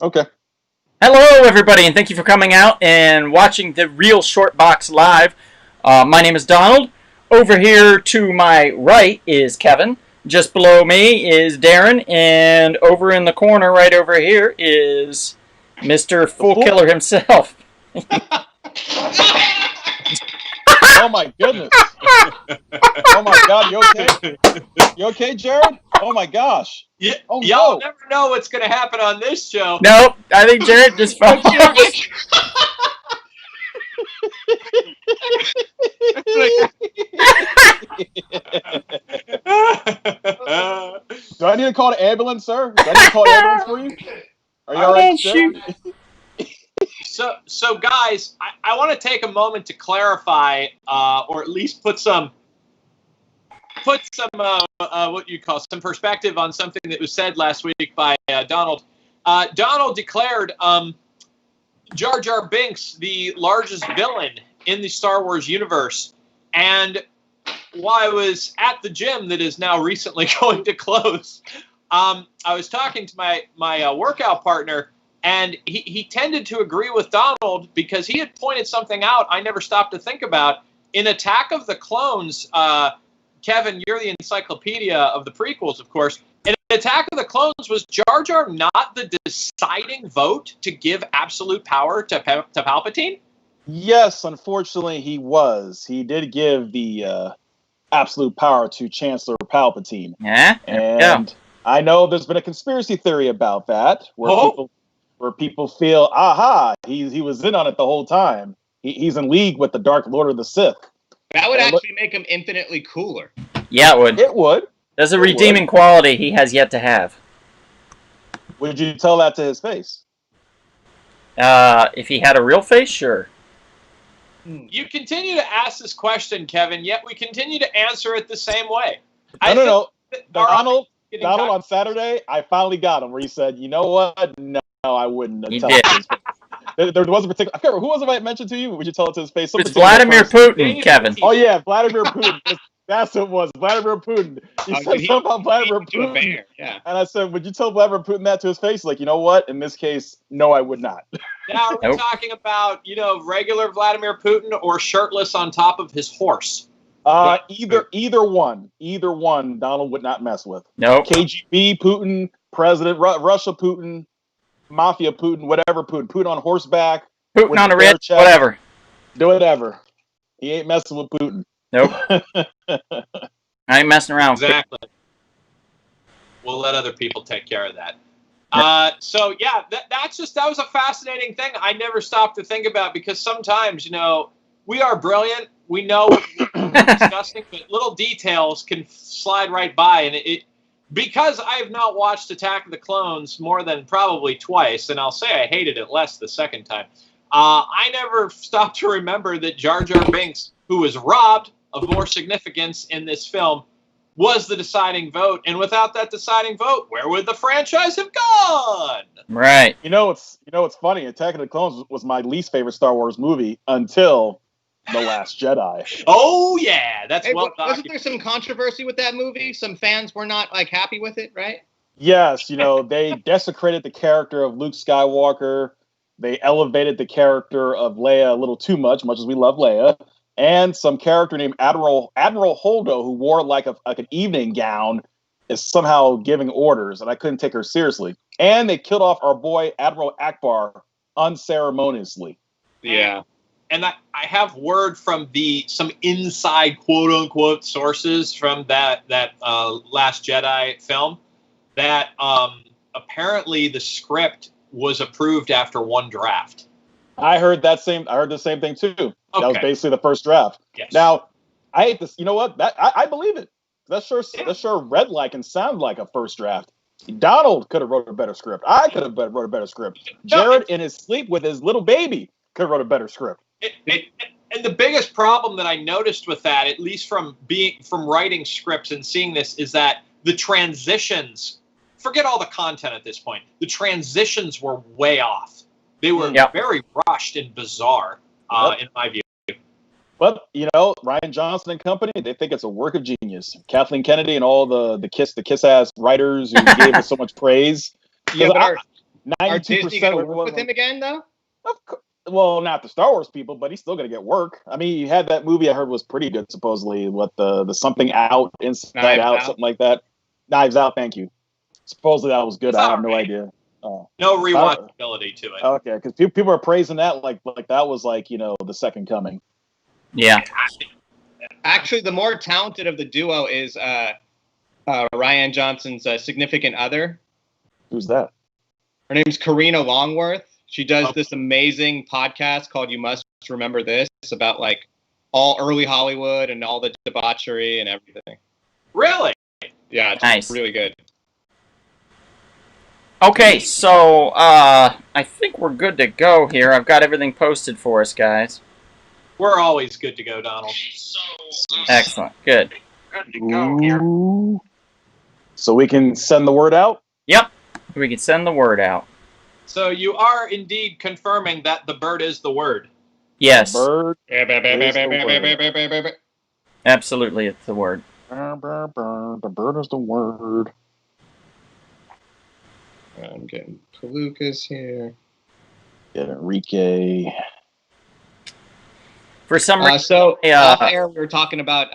Okay. Hello, everybody, and thank you for coming out and watching the Real Short Box live. My name is Donald. Over here to my right is Kevin. Just below me is Darren, and over in the corner right over here is Mr. Fool Killer himself. Oh my goodness. Oh my God, you okay? You okay, Jarrett? Oh my gosh. Yeah, Oh, y'all no. never know what's going to happen on this show. Nope, I think Jarrett just fell. Do I need to call an ambulance, sir? Do I need to call an ambulance for you? Are you all right, sir? So guys, I want to take a moment to clarify, or at least put some what you call some perspective on something that was said last week by Donald. Donald declared Jar Jar Binks the largest villain in the Star Wars universe, and while I was at the gym that is now recently going to close, I was talking to my workout partner, and he tended to agree with Donald because he had pointed something out I never stopped to think about. In Attack of the Clones, Kevin, you're the encyclopedia of the prequels, of course. In Attack of the Clones, was Jar Jar not the deciding vote to give absolute power to Palpatine? Yes, unfortunately, he was. He did give the absolute power to Chancellor Palpatine. Yeah, and I know there's been a conspiracy theory about that, where people feel, aha, he was in on it the whole time. He's in league with the Dark Lord of the Sith. That would actually make him infinitely cooler. Yeah, it would. It would. There's a redeeming quality he has yet to have. Would you tell that to his face? If he had a real face, sure. You continue to ask this question, Kevin, yet we continue to answer it the same way. No. Donald, on Saturday, I finally got him where he said, you know what? No, I wouldn't tell it to his face. There was a particular, I can't remember, who was it I mentioned to you? Would you tell it to his face? It's Vladimir Putin, Kevin. Oh, yeah, Vladimir Putin. That's what it was, Vladimir Putin. He said something about Vladimir Putin. Yeah. And I said, would you tell Vladimir Putin that to his face? Like, you know what? In this case, no, I would not. Now, are we talking about, regular Vladimir Putin or shirtless on top of his horse? Either one. Either one Donald would not mess with. No. KGB Putin, President, Russia Putin, Mafia Putin, whatever Putin. Putin on horseback. Putin on a red, whatever. Do whatever. He ain't messing with Putin. Nope. I ain't messing around. Exactly. We'll let other people take care of that. So yeah, that was a fascinating thing I never stopped to think about, because sometimes, we are brilliant. We know we're discussing, but little details can slide right by. And because I have not watched Attack of the Clones more than probably twice, and I'll say I hated it less the second time, I never stopped to remember that Jar Jar Binks, who was robbed of more significance in this film, was the deciding vote. And without that deciding vote, where would the franchise have gone? Right. It's funny. Attack of the Clones was my least favorite Star Wars movie until The Last Jedi. Oh yeah, that's well documented. Wasn't there some controversy with that movie? Some fans were not happy with it, right? Yes, they desecrated the character of Luke Skywalker. They elevated the character of Leia a little too much as we love Leia. And some character named Admiral Holdo, who wore like an evening gown, is somehow giving orders, and I couldn't take her seriously. And they killed off our boy Admiral Akbar unceremoniously. Yeah. And I have word from some inside quote unquote sources from that Last Jedi film that apparently the script was approved after one draft. I heard the same thing too. Okay. That was basically the first draft. Yes. Now, I hate this. You know what? I believe it. That sure read like and sound like a first draft. Donald could have wrote a better script. I could have wrote a better script. Jarrett, in his sleep with his little baby, could have wrote a better script. And the biggest problem that I noticed with that, at least from writing scripts and seeing this, is that the transitions, forget all the content at this point, the transitions were way off. They were very rushed and bizarre, in my view. But, Rian Johnson and company, they think it's a work of genius. Kathleen Kennedy and all the kiss-ass writers who gave us so much praise. Are Disney going to work of with him again, though? Well, not the Star Wars people, but he's still going to get work. I mean, you had that movie I heard was pretty good, supposedly. What the Something Out, Inside Out, something like that. Knives Out, thank you. Supposedly that was good. I have no idea. No rewatchability to it. Okay, because people are praising that like that was like, the second coming. Yeah. Actually, the more talented of the duo is Rian Johnson's significant other. Who's that? Her name's Karina Longworth. She does this amazing podcast called You Must Remember This about like all early Hollywood and all the debauchery and everything. Really? Yeah, it's nice. Really good. Okay, so I think we're good to go here. I've got everything posted for us, guys. We're always good to go, Donald. Excellent. Good. Good to go here. So we can send the word out? Yep. We can send the word out. So you are indeed confirming that the bird is the word. Yes. Bird. Absolutely, it's the word. The bird is the word. I'm getting Palookas here. Get Enrique. For some reason, off air we were talking about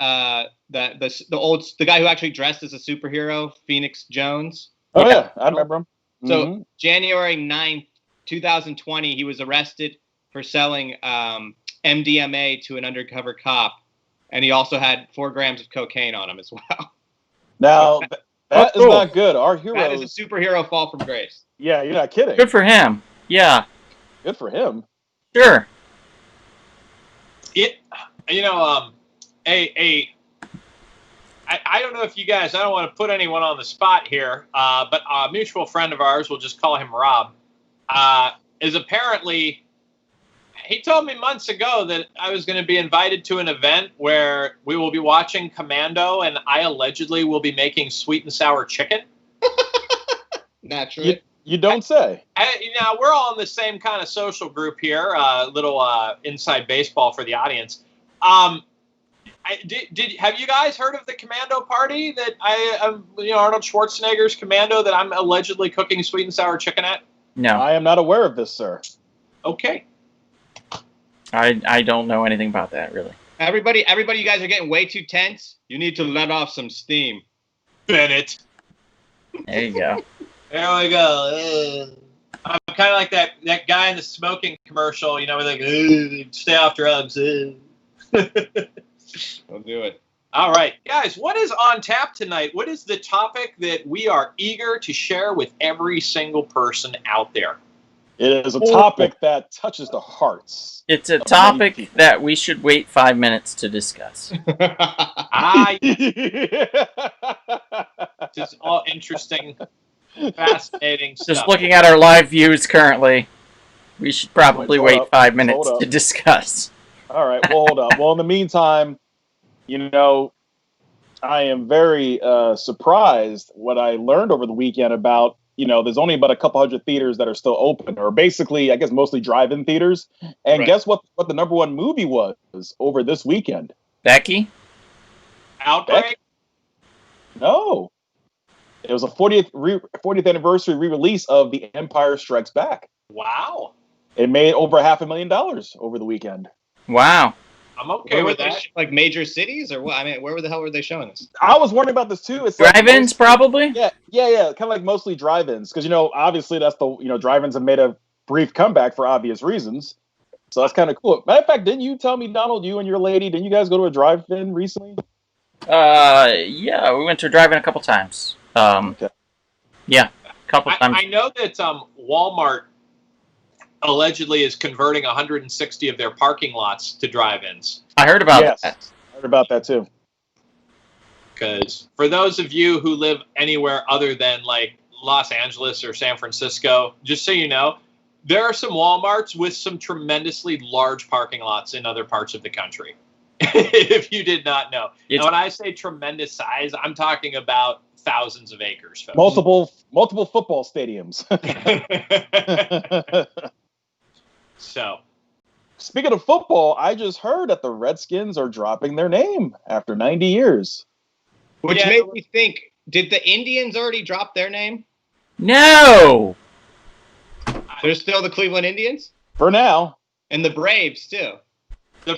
the guy who actually dressed as a superhero, Phoenix Jones. Oh yeah, I remember him. So January 9th, 2020, he was arrested for selling MDMA to an undercover cop, and he also had 4 grams of cocaine on him as well. Now that is not good. Our hero that is a superhero fall from grace. Yeah, you're not kidding. Good for him. Yeah. Good for him. Sure. I don't know if you guys, I don't want to put anyone on the spot here, but a mutual friend of ours, we'll just call him Rob, is apparently, he told me months ago that I was going to be invited to an event where we will be watching Commando and I allegedly will be making sweet and sour chicken. Naturally. You don't say. Now, we're all in the same kind of social group here, little inside baseball for the audience. Have you guys heard of the Commando party that Arnold Schwarzenegger's Commando that I'm allegedly cooking sweet and sour chicken at? No. I am not aware of this, sir. Okay. I don't know anything about that, really. Everybody, you guys are getting way too tense. You need to let off some steam. Bennett. There you go. There we go. I'm kind of like that guy in the smoking commercial, where they stay off drugs. Don't do it. All right. Guys, what is on tap tonight? What is the topic that we are eager to share with every single person out there? It is a topic that touches the hearts. It's a topic that we should wait 5 minutes to discuss. Just all interesting, fascinating stuff. Just looking at our live views currently, we should probably wait 5 minutes to discuss. All right, well, hold up. Well, in the meantime, I am very surprised what I learned over the weekend about, there's only about a couple hundred theaters that are still open, or basically, I guess, mostly drive-in theaters. And guess what the number one movie was over this weekend? Becky? Outbreak? No. It was a 40th anniversary re-release of The Empire Strikes Back. Wow. It made over $500,000 over the weekend. Wow. I'm okay with that. Like major cities or what? I mean, where the hell were they showing this? I was wondering about this too. It's drive-ins, probably? Yeah. Kind of like mostly drive-ins. Because, obviously that's drive-ins have made a brief comeback for obvious reasons. So that's kind of cool. Matter of fact, didn't you tell me, Donald, you and your lady, didn't you guys go to a drive-in recently? Yeah, we went to a drive-in a couple times. Okay. Yeah, a couple times. I know that Walmart allegedly is converting 160 of their parking lots to drive-ins. I heard about that. I heard about that too. Because for those of you who live anywhere other than like Los Angeles or San Francisco, just so you know, there are some Walmarts with some tremendously large parking lots in other parts of the country. If you did not know. And when I say tremendous size, I'm talking about thousands of acres, folks. Multiple football stadiums. So, speaking of football, I just heard that the Redskins are dropping their name after 90 years. Which made me think, did the Indians already drop their name? No! They're still the Cleveland Indians? For now. And the Braves, too. The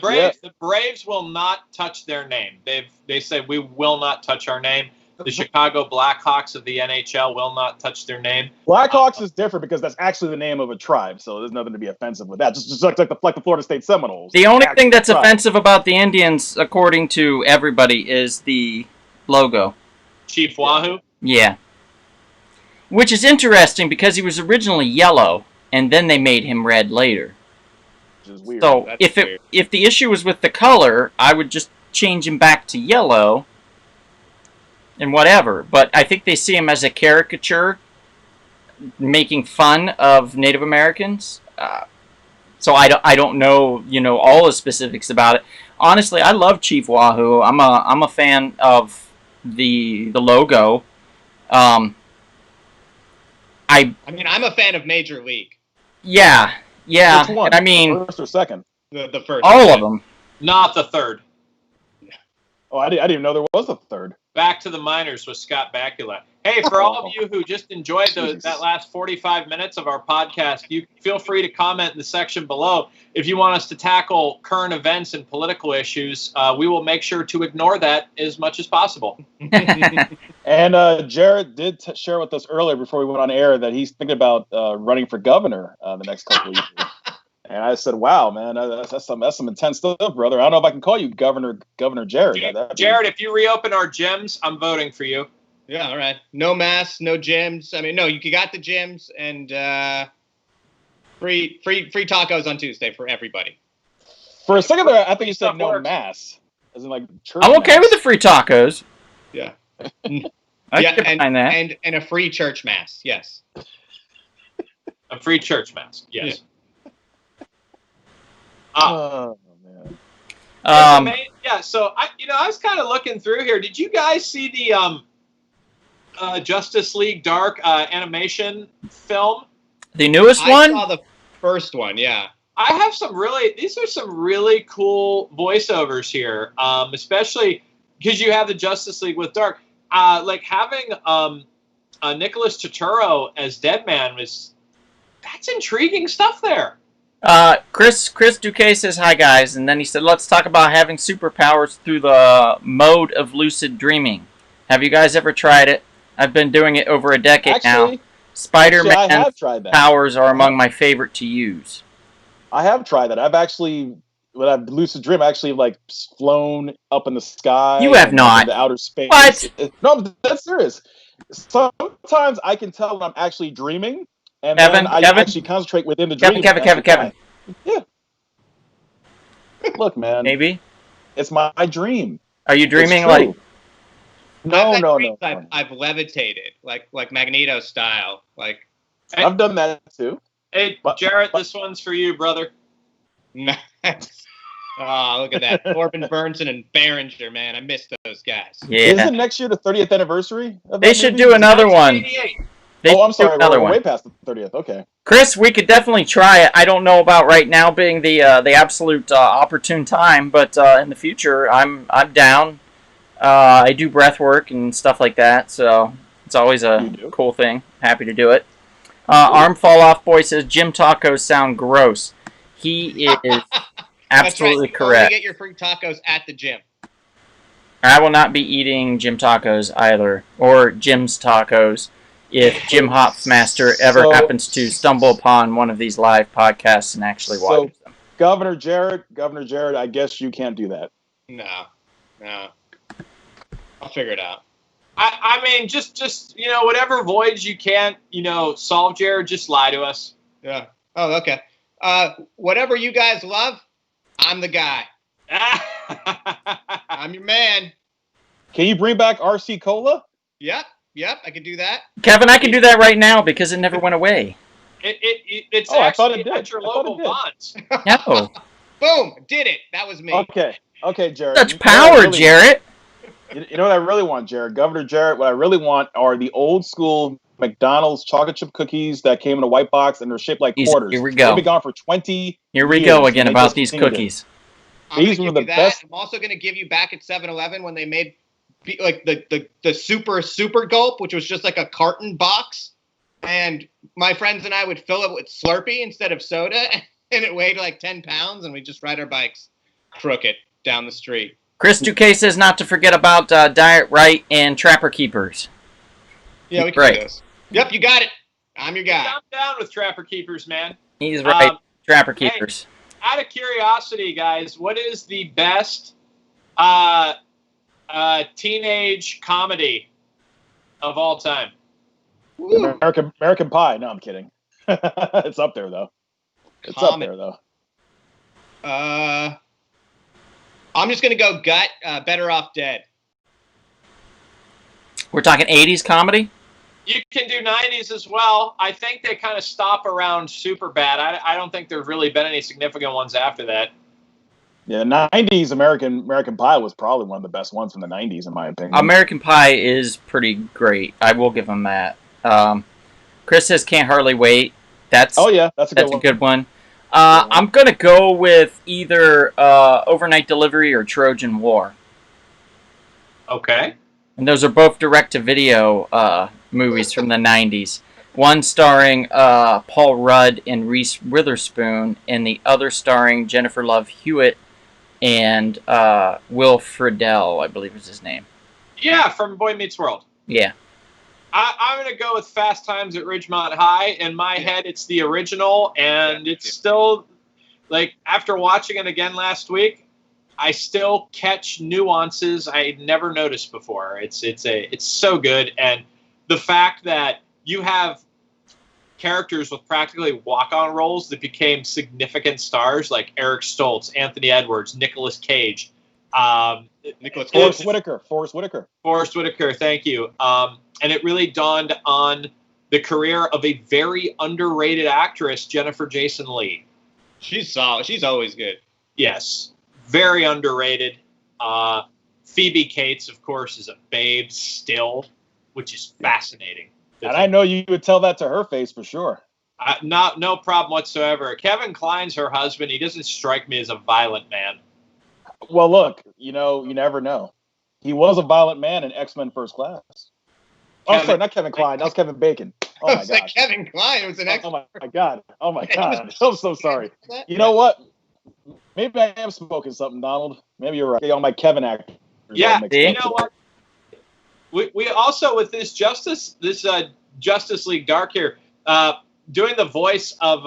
Braves will not touch their name. They said we will not touch our name. The Chicago Blackhawks of the NHL will not touch their name. Blackhawks is different because that's actually the name of a tribe, so there's nothing to be offensive with that. Just like the Florida State Seminoles. The only thing that's offensive about the Indians, according to everybody, is the logo. Chief Wahoo? Yeah. Which is interesting because he was originally yellow, and then they made him red later. Which is weird. So if the issue was with the color, I would just change him back to yellow and whatever. But I think they see him as a caricature, making fun of Native Americans. So I don't know, all the specifics about it. Honestly, I love Chief Wahoo. I'm a fan of the logo. I'm a fan of Major League. Yeah. Which one? I mean, first or second? The first. All of them. Not the third. Oh, I didn't even know there was a third. Back to the minors with Scott Bakula. Hey, for all of you who just enjoyed that last 45 minutes of our podcast, you feel free to comment in the section below. If you want us to tackle current events and political issues, we will make sure to ignore that as much as possible. And Jarrett did share with us earlier before we went on air that he's thinking about running for governor the next couple of years. And I said, "Wow, man, that's some intense stuff, brother. I don't know if I can call you Governor Jarrett." Jarrett, if you reopen our gyms, I'm voting for you. Yeah, all right. No masks, no gyms. I mean, no, you got the gyms and free tacos on Tuesday for everybody. For a second there, I think you said no mass, as in like church. I'm okay with the free tacos. Yeah. I can find that. And a free church mass. Yes. A free church mass. Yes. Yeah. Oh man. Yeah. So I was kind of looking through here. Did you guys see the Justice League Dark animation film? The newest one? I saw the first one. Yeah. I have these are some really cool voiceovers here, especially because you have the Justice League with Dark. Like having Nicholas Turturro as Deadman that's intriguing stuff there. Chris Duque says hi guys, and then he said let's talk about having superpowers through the mode of lucid dreaming. Have you guys ever tried it? I've been doing it over a decade now. Spider-Man powers are among my favorite to use. I have tried that. When I've lucid dream, I actually like flown up in the sky. You have not. In the outer space. What? No, that's serious. Sometimes I can tell when I'm actually dreaming. And Kevin, then I actually concentrate within the dream. Kevin. Yeah. Look, man. Maybe. It's my dream. Are you dreaming like... No. I've levitated, like Magneto style. Like I've done that too. Hey, Jarrett, this one's for you, brother. Nice. Oh, look at that. Corbin Burnson and Behringer, man. I missed those guys. Yeah. Isn't next year the 30th anniversary of They should do another one. I'm sorry. We're way past the 30th. Okay. Chris, we could definitely try it. I don't know about right now being the absolute opportune time, but in the future, I'm down. I do breath work and stuff like that, so it's always a cool thing. Happy to do it. Arm Fall Off Boy says gym tacos sound gross. He is absolutely correct. You get your free tacos at the gym. I will not be eating gym tacos either, or Jim's tacos, if Jim Hopsmaster ever happens to stumble upon one of these live podcasts and actually watch them. Governor Jarrett, I guess you can't do that. No. I'll figure it out. I mean, just whatever voids you can't, solve, Jared, just lie to us. Yeah. Oh, okay. Whatever you guys love, I'm the guy. I'm your man. Can you bring back RC Cola? Yep, I can do that. Kevin, I can do that right now because it never went away. It's actually at your local Bonds. No. Boom, did it. That was me. Okay, Jared. Such power, Jarrett. You know what I really want, Jared? Governor Jarrett, what I really want are the old school McDonald's chocolate chip cookies that came in a white box and they're shaped like quarters. Here we go. They've been gone for 20 Here we years, go again about these cookies. These were the best. I'm also going to give you back at 7-Eleven when they made like the super gulp, which was just like a carton box. And my friends and I would fill it with Slurpee instead of soda, and it weighed like 10 pounds, and we'd just ride our bikes crooked down the street. Chris Duque says not to forget about Diet Right and Trapper Keepers. Yeah, we can do this. Yep, you got it. I'm your guy. I'm down with Trapper Keepers, man. He's right. Trapper Keepers. Hey, out of curiosity, guys, what is the best teenage comedy of all time? American Pie. No, I'm kidding. It's up there though. I'm just gonna go gut. Better Off Dead. We're talking 80s comedy? You can do 90s as well. I think they kind of stop around Superbad. I don't think there's really been any significant ones after that. Yeah, 90s American Pie was probably one of the best ones from the 90s, in my opinion. American Pie is pretty great. I will give him that. Chris says Can't Hardly Wait. That's a good one. I'm going to go with either Overnight Delivery or Trojan War. Okay. And those are both direct-to-video movies from the 90s. One starring Paul Rudd and Reese Witherspoon, and the other starring Jennifer Love Hewitt and Will Friedle, I believe was his name. Yeah, from Boy Meets World. Yeah. I'm going to go with Fast Times at Ridgemont High. In my head, it's the original, and it's still, like, after watching it again last week, I still catch nuances I never noticed before. It's so good, and the fact that you have characters with practically walk-on roles that became significant stars, like Eric Stoltz, Anthony Edwards, Nicolas Cage, Forrest Whitaker. Forrest Whitaker, thank you. And it really dawned on the career of a very underrated actress, Jennifer Jason Leigh. She's solid. She's always good. Yes, very underrated. Phoebe Cates, of course, is a babe still, which is fascinating. And I know you would tell that to her face for sure. No problem whatsoever. Kevin Kline's her husband. He doesn't strike me as a violent man. Well, look, you never know. He was a violent man in X-Men First Class. Sorry, not Kevin Kline. That was Kevin Bacon. Oh, my God. Kevin Kline was an X-Men. Oh, my God. I'm so sorry. You know what? Maybe I am smoking something, Donald. Maybe you're right. On my Kevin actor. Yeah, you know what? We also, with this Justice League Dark here, doing the voice of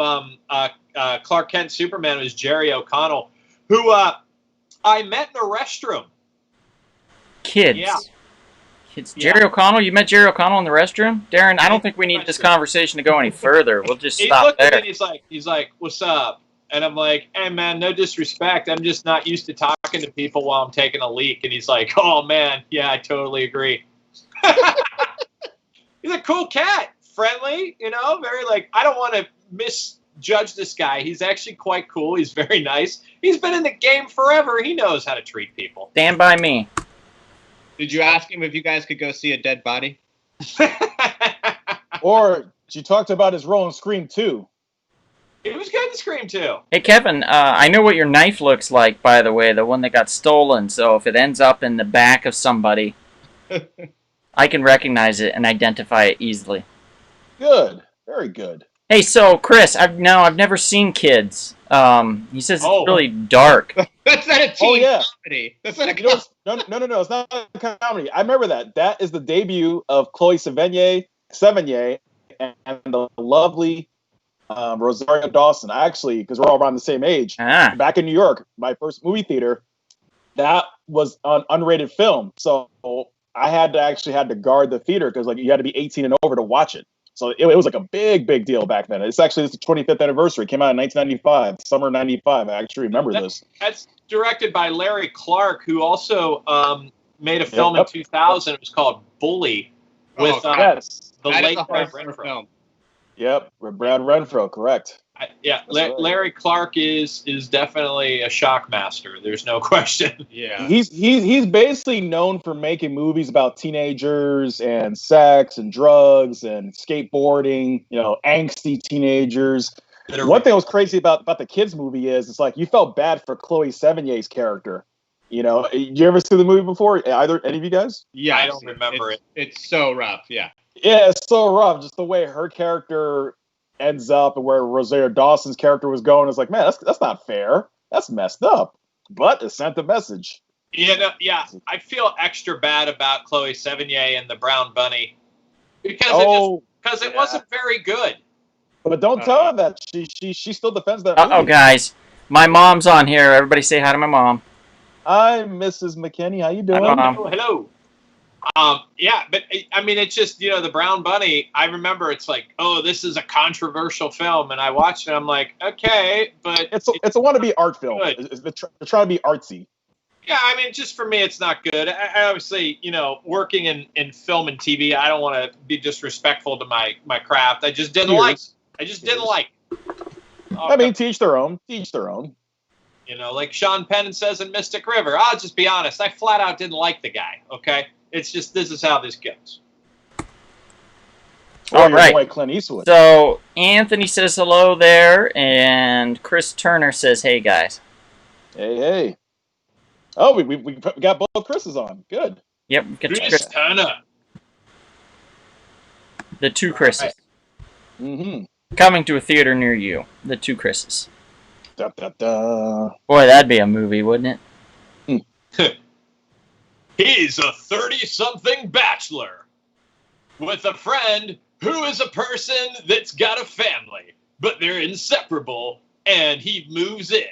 Clark Kent Superman was Jerry O'Connell, who I met in a restroom. Kids. Yeah. Jerry O'Connell? You met Jerry O'Connell in the restroom? Darren, I don't think we need this conversation to go any further. We'll just stop there. At me and he's like, what's up? And I'm like, hey, man, no disrespect. I'm just not used to talking to people while I'm taking a leak. And he's like, oh, man, yeah, I totally agree. He's a cool cat. Friendly, very I don't want to misjudge this guy. He's actually quite cool. He's very nice. He's been in the game forever. He knows how to treat people. Stand by me. Did you ask him if you guys could go see a dead body? Or she talked about his role in Scream 2. He was good in Scream 2. Hey, Kevin, I know what your knife looks like, by the way, the one that got stolen. So if it ends up in the back of somebody, I can recognize it and identify it easily. Good. Very good. Hey, so, Chris, I've never seen Kids. He says it's really dark. That's not a teen comedy. That's not a comedy. No. It's not a comedy. I remember that. That is the debut of Chloe Sevigny, and the lovely Rosario Dawson. Actually, because we're all around the same age. Back in New York, my first movie theater, that was an unrated film. So I had to guard the theater because you had to be 18 and over to watch it. So it was like a big deal back then. It's the 25th anniversary. It came out in 1995, summer 95. I actually remember this. That's directed by Larry Clark, who also made a film in 2000. It was called Bully with the late Brad Renfro. Film. Yep, Brad Renfro, correct. Larry Clark is definitely a shock master. There's no question. Yeah, he's basically known for making movies about teenagers and sex and drugs and skateboarding. Angsty teenagers. One thing that was crazy about the kids movie is it's you felt bad for Chloe Sevigny's character. You ever see the movie before? Any of you guys? Yeah, I don't remember it. It's so rough. Yeah. Yeah, it's so rough. Just the way her character ends up and where Rosario Dawson's character was going is like, man, that's not fair. That's messed up. But it sent the message. Yeah, I feel extra bad about Chloe Sevigny and the Brown Bunny because it wasn't very good. But don't tell her that. She still defends that movie. Uh-oh, guys. My mom's on here. Everybody say hi to my mom. Hi, Mrs. McKinney. How you doing? Hi, Mom. Hello. Yeah, but I mean, it's just, the Brown Bunny, I remember it's like, oh, this is a controversial film. And I watched it. I'm like, okay, but it's a wannabe art film. They're trying to be artsy. Yeah, I mean, just for me, it's not good. I obviously, working in film and TV, I don't want to be disrespectful to my craft. I just didn't like it. I just didn't like it. I mean, teach their own. Teach their own. Like Sean Penn says in Mystic River, I'll just be honest. I flat out didn't like the guy, okay? It's just, this is how this goes. All right. Boy Clint Eastwood. So, Anthony says hello there, and Chris Turner says, hey, guys. Hey. Oh, we got both Chris's on. Good. Yep. Chris Turner. The two Chris's. Right. Mm-hmm. Coming to a theater near you. The two Chris's. Da, da, da. Boy, that'd be a movie, wouldn't it? He's a 30-something bachelor with a friend who is a person that's got a family, but they're inseparable, and he moves in.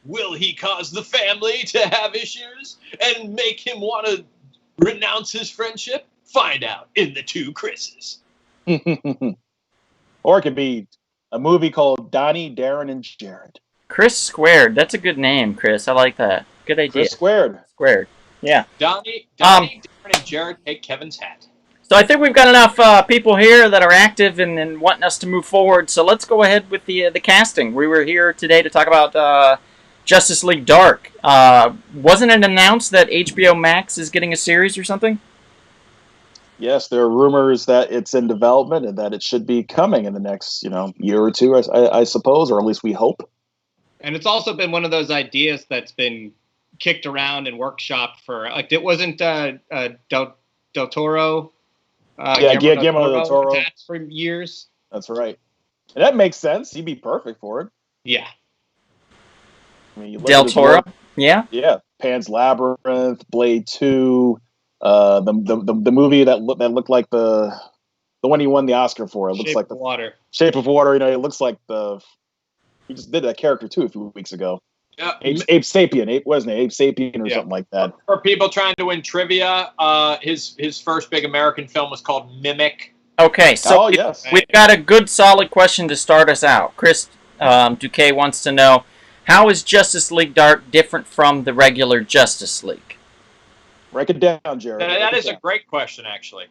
Will he cause the family to have issues and make him want to renounce his friendship? Find out in The Two Chris's. Or it could be a movie called Donnie, Darren, and Jarrett. Chris Squared. That's a good name, Chris. I like that. Good idea. Chris Squared. Squared. Yeah. Donnie, Darren, and Jarrett take Kevin's hat. So I think we've got enough people here that are active and wanting us to move forward. So let's go ahead with the casting. We were here today to talk about Justice League Dark. Wasn't it announced that HBO Max is getting a series or something? Yes, there are rumors that it's in development and that it should be coming in the next, year or two, I suppose, or at least we hope. And it's also been one of those ideas that's been kicked around and workshopped for, like, it wasn't Del Toro. Guillermo del Toro. For years. That's right. And that makes sense. He'd be perfect for it. Yeah. I mean, Del Toro? Yeah? Yeah. Pan's Labyrinth, Blade 2, the movie that looked like the one he won the Oscar for. It looks Shape like of Water. Shape of Water. It looks like he just did that character too a few weeks ago. Yeah. Ape Sapien. Wasn't it? Ape Sapien or something like that. For people trying to win trivia, his first big American film was called Mimic. Okay, so we've got a good solid question to start us out. Chris Duque wants to know, how is Justice League Dark different from the regular Justice League? Break it down, Jarrett. That is a great question, actually.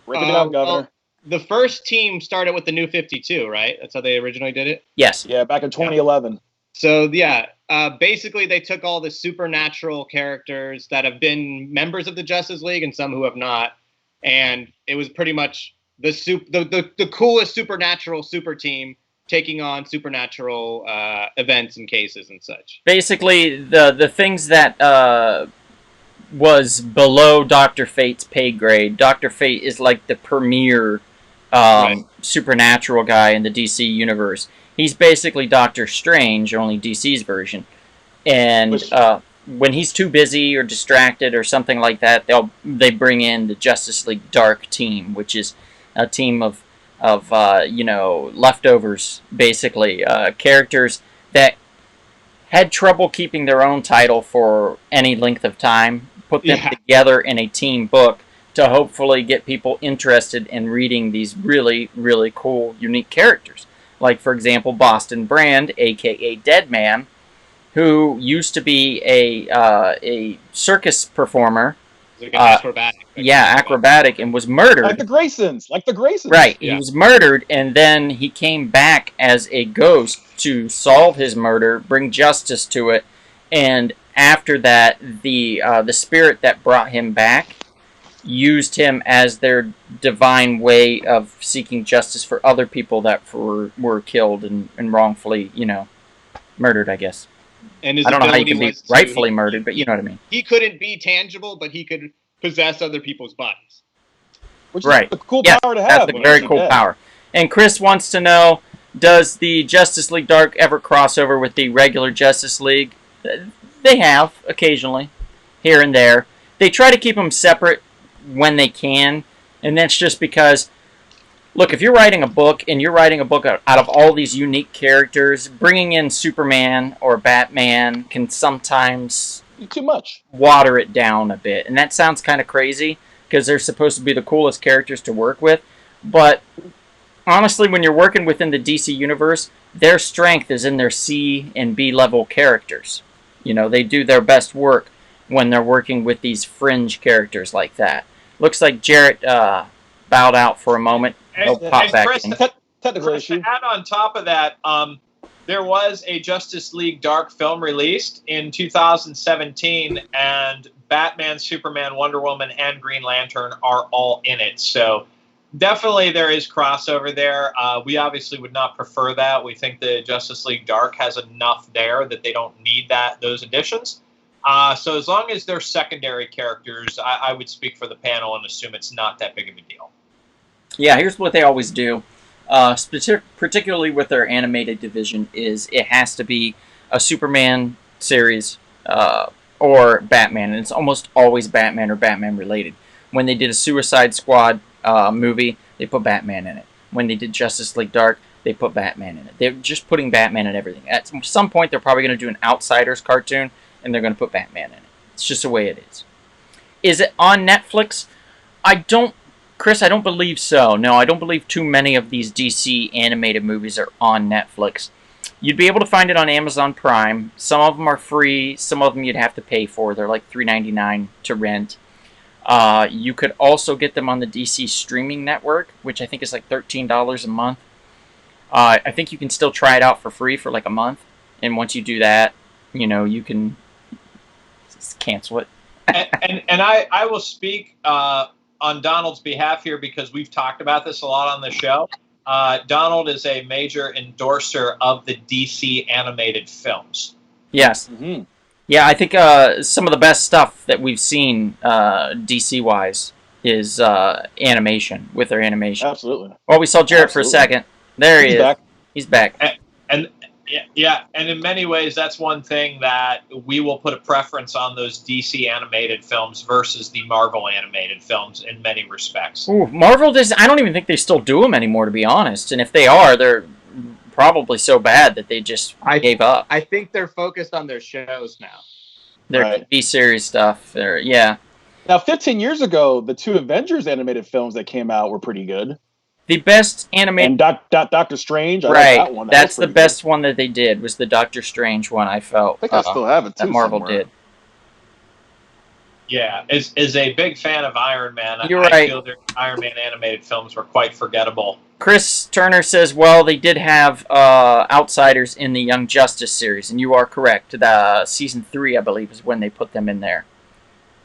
Break it down, Governor. Well, the first team started with the New 52, right? That's how they originally did it? Yes. Yeah, back in 2011. So, basically they took all the supernatural characters that have been members of the Justice League and some who have not, and it was pretty much the coolest supernatural super team taking on supernatural events and cases and such. Basically, the things that was below Dr. Fate's pay grade. Dr. Fate is like the premier supernatural guy in the DC universe. He's basically Doctor Strange, only DC's version. And when he's too busy or distracted or something like that, they bring in the Justice League Dark team, which is a team of leftovers, basically. Characters that had trouble keeping their own title for any length of time, put them together in a team book to hopefully get people interested in reading these really, really cool, unique characters. Like, for example, Boston Brand, a.k.a. Deadman, who used to be a circus performer. Like acrobatic. Acrobatic, and was murdered. Like the Graysons. Right, he was murdered, and then he came back as a ghost to solve his murder, bring justice to it, and after that, the spirit that brought him back used him as their divine way of seeking justice for other people that were killed and wrongfully, murdered, I guess. And his I don't know how you can be rightfully he, murdered, but you know what I mean. He couldn't be tangible, but he could possess other people's bodies. which Right. is a cool Yes, power to have. that's a when very you're cool dead. power. And Chris wants to know, does the Justice League Dark ever cross over with the regular Justice League? They have, occasionally, here and there. They try to keep them separate when they can, and that's just because, look, if you're writing a book, and you're writing a book out of all these unique characters, bringing in Superman or Batman can sometimes Too much. water it down a bit. And that sounds kind of crazy, because they're supposed to be the coolest characters to work with, but honestly, when you're working within the DC universe, their strength is in their C and B level characters. You know, they do their best work when they're working with these fringe characters like that. Looks like Jarrett bowed out for a moment. He'll pop back Chris, in. Technical Chris, issue. to add on top of that, there was a Justice League Dark film released in 2017, and Batman, Superman, Wonder Woman, and Green Lantern are all in it. So definitely there is crossover there. We obviously would not prefer that. We think the Justice League Dark has enough there that they don't need those additions. So as long as they're secondary characters, I would speak for the panel and assume it's not that big of a deal. Yeah, here's what they always do, particularly with their animated division, is it has to be a Superman series or Batman, and it's almost always Batman or Batman related. When they did a Suicide Squad movie, they put Batman in it. When they did Justice League Dark, they put Batman in it. They're just putting Batman in everything. At some point, they're probably going to do an Outsiders cartoon, and they're going to put Batman in it. It's just the way it is. Is it on Netflix? Chris, I don't believe so. No, I don't believe too many of these DC animated movies are on Netflix. You'd be able to find it on Amazon Prime. Some of them are free. Some of them you'd have to pay for. They're like $3.99 to rent. You could also get them on the DC streaming network, which I think is like $13 a month. I think you can still try it out for free for like a month. And once you do that, you know, you can just cancel it. and I will speak on Donald's behalf here because we've talked about this a lot on the show. Donald is a major endorser of the DC animated films. Yes. Mm-hmm. Yeah, I think some of the best stuff that we've seen DC-wise is animation, with their animation. Absolutely. Well, we saw Jarrett for a second. There he is. Back. He's back. And and in many ways, that's one thing that we will put a preference on those DC animated films versus the Marvel animated films in many respects. Ooh, Marvel does. I don't even think they still do them anymore, to be honest. And if they are, they're probably so bad that they just gave up. I think they're focused on their shows now. Their Right. TV series stuff. Yeah. Now, 15 years ago, the two Avengers animated films that came out were pretty good. The best animated... And Doctor Strange, I right. like that one. That's the best one that they did, was the Doctor Strange one, I felt. I think I still have it, too, that Marvel somewhere. did. Yeah, is a big fan of Iron Man. You're I right. feel their Iron Man animated films were quite forgettable. Chris Turner says, well, they did have Outsiders in the Young Justice series, and you are correct. The Season 3, I believe, is when they put them in there.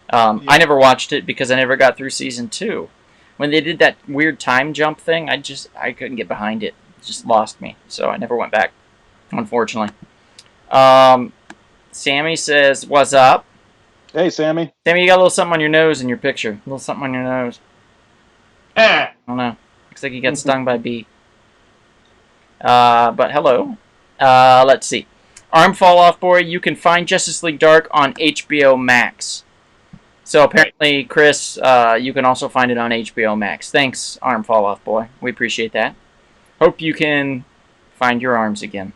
I never watched it because I never got through Season 2. When they did that weird time jump thing, I couldn't get behind it. It just lost me, so I never went back, unfortunately. Sammy says, what's up? Hey, Sammy. Sammy, you got a little something on your nose in your picture. A little something on your nose. I don't know. Looks like you got stung by a bee. But hello. Let's see. Arm Fall Off Boy, you can find Justice League Dark on HBO Max. So apparently, Chris, you can also find it on HBO Max. Thanks, Arm Fall Off Boy. We appreciate that. Hope you can find your arms again.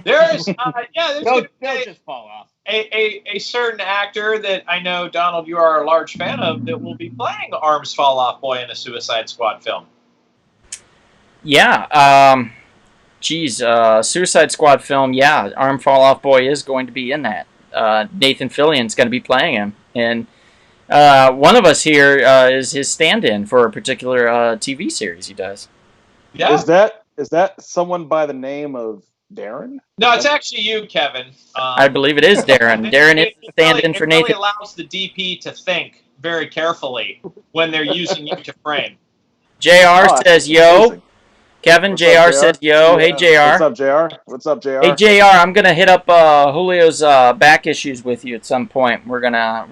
There's They'll just fall off. a certain actor that I know, Donald, you are a large fan of, that will be playing Arms Fall Off Boy in a Suicide Squad film. Yeah. Suicide Squad film, yeah. Arm Fall Off Boy is going to be in that. Nathan Fillion's going to be playing him. And one of us here is his stand-in for a particular TV series he does. Yeah. Is that someone by the name of Darren? No, it's actually you, Kevin. I believe it is Darren. Darren is the stand-in for Nathan. It really allows the DP to think very carefully when they're using you to frame. JR says, yo. Amazing. Kevin, What's JR up, says, yo. Hey, JR. What's up, JR? What's up, JR? Hey, JR, I'm going to hit up Julio's back issues with you at some point. We're gonna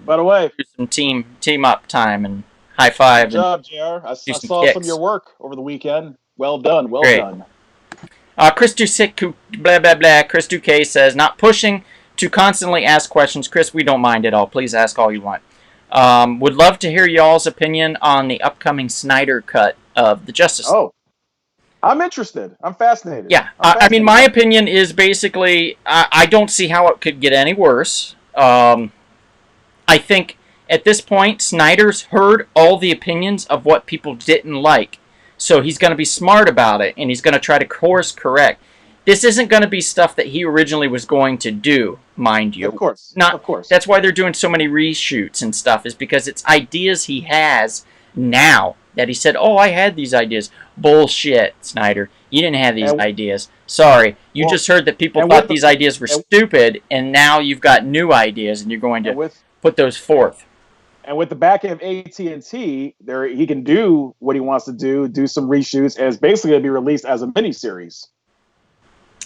By the way, do some team up time and high five. Good job, JR. I do saw some some kicks. of your work over the weekend. Well done. Well Great. done. Chris Dusick, blah, blah, blah. Chris Duque says, not pushing to constantly ask questions. Chris, we don't mind at all. Please ask all you want. Would love to hear y'all's opinion on the upcoming Snyder cut of the Justice League. Oh, I'm interested. I'm fascinated. Yeah, I'm I mean, my opinion is basically, I don't see how it could get any worse. I think at this point, Snyder's heard all the opinions of what people didn't like. So he's going to be smart about it, and he's going to try to course correct. This isn't going to be stuff that he originally was going to do, mind you. Of course. Of course. That's why they're doing so many reshoots and stuff, is because it's ideas he has now that he said, oh, I had these ideas. Bullshit, Snyder. You didn't have these ideas. Sorry. You just heard that people thought these ideas were stupid, and now you've got new ideas, and you're going to put those forth. And with the back end of AT&T, he can do what he wants to do some reshoots, and it's basically going to be released as a miniseries.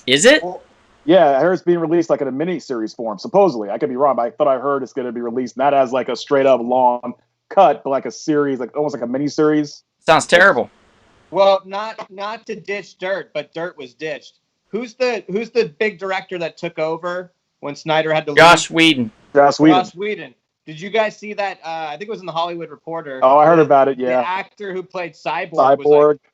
Is it? Yeah, I heard it's being released like in a miniseries form, supposedly. I could be wrong, but I thought I heard it's going to be released not as like a straight-up long cut, but like a series, like almost like a miniseries. Sounds terrible. Well, not to ditch Dirt, but Dirt was ditched. Who's the big director that took over when Snyder had to leave? Joss Whedon. Joss Whedon. Did you guys see that? I think it was in the Hollywood Reporter. Oh, I heard about it, yeah. The actor who played Cyborg. Was like,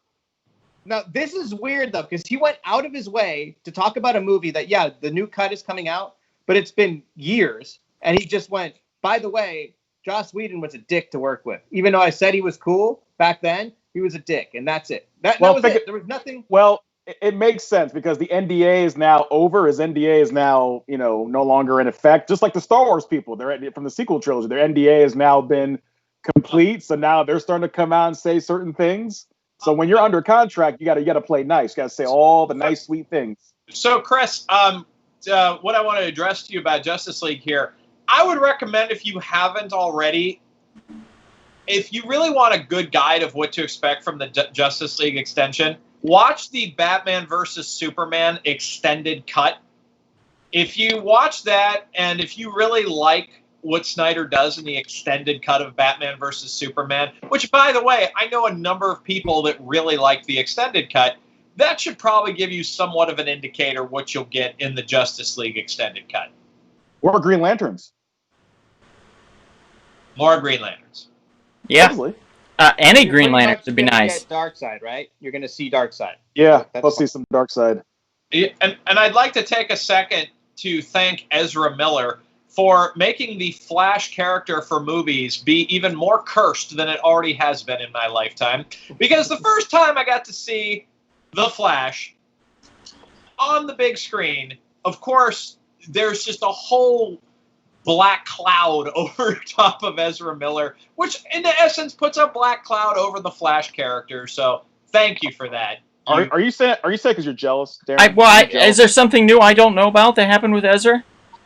now, this is weird, though, because he went out of his way to talk about a movie that, yeah, the new cut is coming out, but it's been years. And he just went, by the way, Joss Whedon was a dick to work with. Even though I said he was cool back then, he was a dick, and that's it. That was it. There was nothing. Well, it makes sense because the NDA is now over. His NDA is now, no longer in effect. Just like the Star Wars people, from the sequel trilogy, their NDA has now been complete. So now they're starting to come out and say certain things. So when you're under contract, you gotta play nice. You gotta say all the nice, sweet things. So, Chris, what I want to address to you about Justice League here, I would recommend, if you haven't already, if you really want a good guide of what to expect from the Justice League extension, watch the Batman vs. Superman extended cut. If you watch that, and if you really like what Snyder does in the extended cut of Batman vs. Superman, which, by the way, I know a number of people that really like the extended cut, that should probably give you somewhat of an indicator what you'll get in the Justice League extended cut. Or Green Lanterns. More Green Lanterns. Yeah. Any Green Lanterns would be nice. Darkseid, right? You're going to see Darkseid. Yeah, let's see some Darkseid. And I'd like to take a second to thank Ezra Miller for making the Flash character for movies be even more cursed than it already has been in my lifetime. Because the first time I got to see the Flash on the big screen, of course, there's just a whole black cloud over top of Ezra Miller, which in essence puts a black cloud over the Flash character. So thank you for that. Are you saying because you're jealous, Darren? Is there something new I don't know about that happened with Ezra?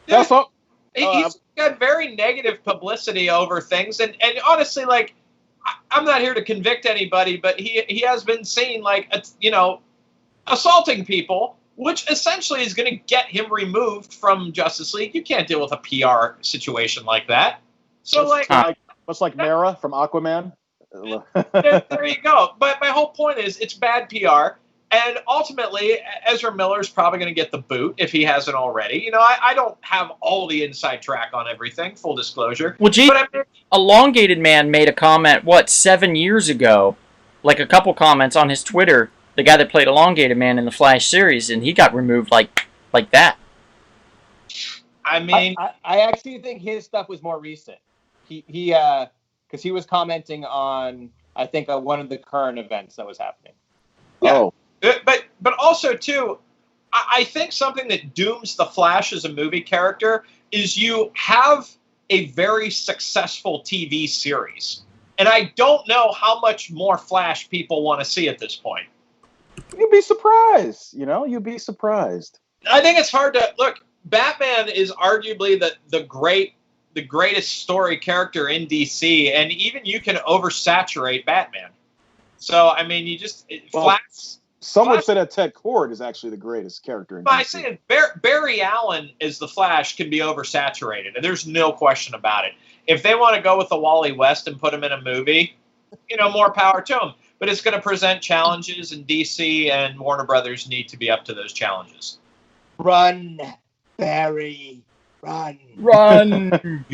That's all. He's got very negative publicity over things, and honestly, like, I'm not here to convict anybody, but he has been seen, like, assaulting people, which essentially is going to get him removed from Justice League. You can't deal with a PR situation like that. So, much like Mara from Aquaman. there you go. But my whole point is, it's bad PR. And ultimately, Ezra Miller's probably going to get the boot if he hasn't already. I don't have all the inside track on everything, full disclosure. Well, gee, Elongated Man made a comment, 7 years ago, like a couple comments on his Twitter, the guy that played Elongated Man in the Flash series, and he got removed like that. I mean... I actually think his stuff was more recent. Because he was commenting on, I think, one of the current events that was happening. Yeah. Oh. But also, too, I think something that dooms the Flash as a movie character is you have a very successful TV series. And I don't know how much more Flash people want to see at this point. You'd be surprised. You'd be surprised. I think it's hard to... Look, Batman is arguably the greatest story character in DC, and even you can oversaturate Batman. So, I mean, Flash... Some would say that Ted Kord is actually the greatest character in But I DC. say Barry Allen as the Flash can be oversaturated, and there's no question about it. If they want to go with the Wally West and put him in a movie, more power to them. But it's going to present challenges, and DC and Warner Brothers need to be up to those challenges. Run, Barry, run. Run.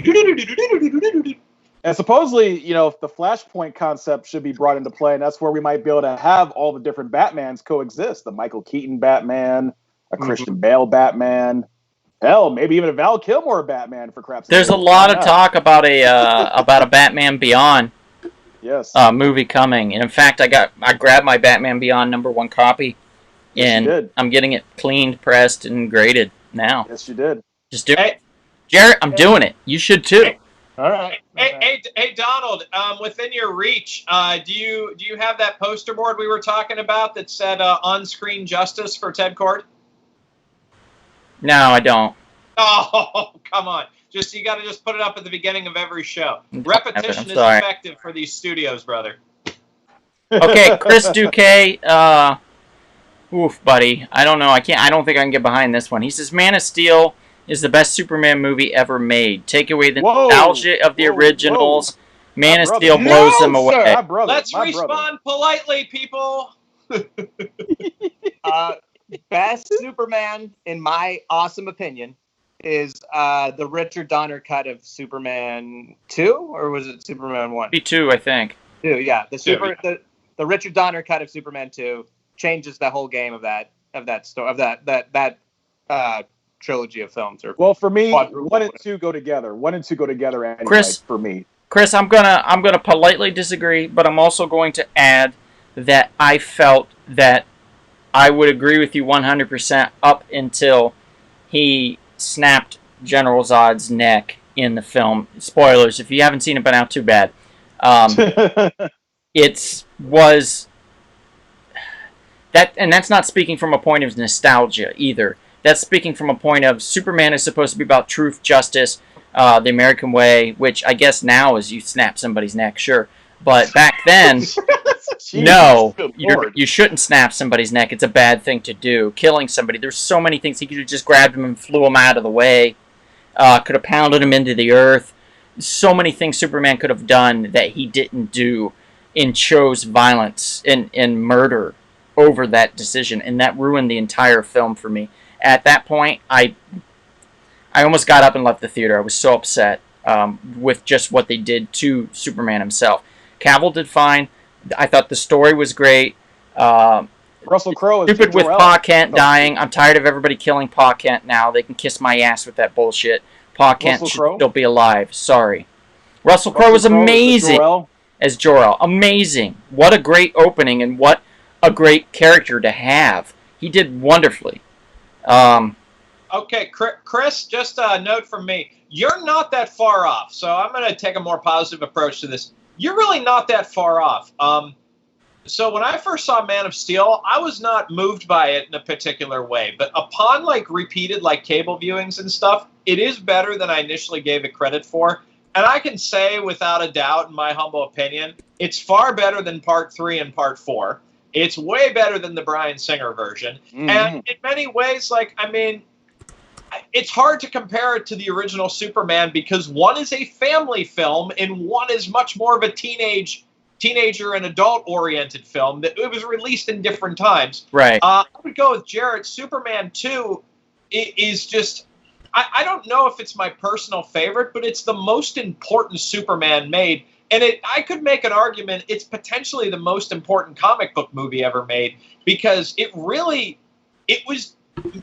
And supposedly, if the Flashpoint concept should be brought into play, and that's where we might be able to have all the different Batmans coexist. The Michael Keaton Batman, a Christian Bale Batman, hell, maybe even a Val Kilmer Batman, for crap's sake. There's a lot of talk about a Batman Beyond movie coming. And in fact, I grabbed my Batman Beyond #1 copy, and I'm getting it cleaned, pressed, and graded now. Yes, you did. Just do it. Jarrett, I'm doing it. You should too. All right. Hey, Donald. Within your reach, do you have that poster board we were talking about that said "On-Screen Justice" for Ted Kord? No, I don't. Oh, come on! You got to just put it up at the beginning of every show. Repetition is effective for these studios, brother. Okay, Chris Duque. Oof, buddy. I don't know. I don't think I can get behind this one. He says, "Man of Steel is the best Superman movie ever made. Take away the nostalgia of the originals. Man of Steel blows them away." Let's respond politely, people. Best Superman, in my awesome opinion, is the Richard Donner cut of Superman 2, or was it Superman 1? 2, I think. 2, yeah. The Richard Donner cut of Superman 2 changes the whole game of that trilogy of films. Well, for me, 1 and 2 go together. 1 and 2 go together anyway, for me. Chris, I'm gonna politely disagree, but I'm also going to add that I felt that I would agree with you 100% up until he snapped General Zod's neck in the film. Spoilers, if you haven't seen it by now, too bad. It was that, and that's not speaking from a point of nostalgia either. That's speaking from a point of Superman is supposed to be about truth, justice, the American way, which I guess now is you snap somebody's neck, sure. But back then, no, you shouldn't snap somebody's neck. It's a bad thing to do. Killing somebody, there's so many things. He could have just grabbed him and flew him out of the way. Could have pounded him into the earth. So many things Superman could have done that he didn't do, and chose violence and murder over that decision, and that ruined the entire film for me. At that point, I almost got up and left the theater. I was so upset with just what they did to Superman himself. Cavill did fine. I thought the story was great. Russell Crowe is stupid with Pa Kent dying. I'm tired of everybody killing Pa Kent now. They can kiss my ass with that bullshit. Pa Kent should still be alive. Sorry. Russell Crowe was amazing as Jor-El. Amazing. What a great opening, and what a great character to have. He did wonderfully. Okay, Chris, just a note from me. You're not that far off, so I'm going to take a more positive approach to this. You're really not that far off. So when I first saw Man of Steel, I was not moved by it in a particular way. But upon repeated cable viewings and stuff, it is better than I initially gave it credit for. And I can say without a doubt, in my humble opinion, it's far better than Part 3 and Part 4. It's way better than the Bryan Singer version. Mm-hmm. And in many ways, it's hard to compare it to the original Superman because one is a family film and one is much more of a teenager and adult-oriented film. That it was released in different times. Right. I would go with Jarrett. Superman 2 is just... I don't know if it's my personal favorite, but it's the most important Superman made. And I could make an argument it's potentially the most important comic book movie ever made because it was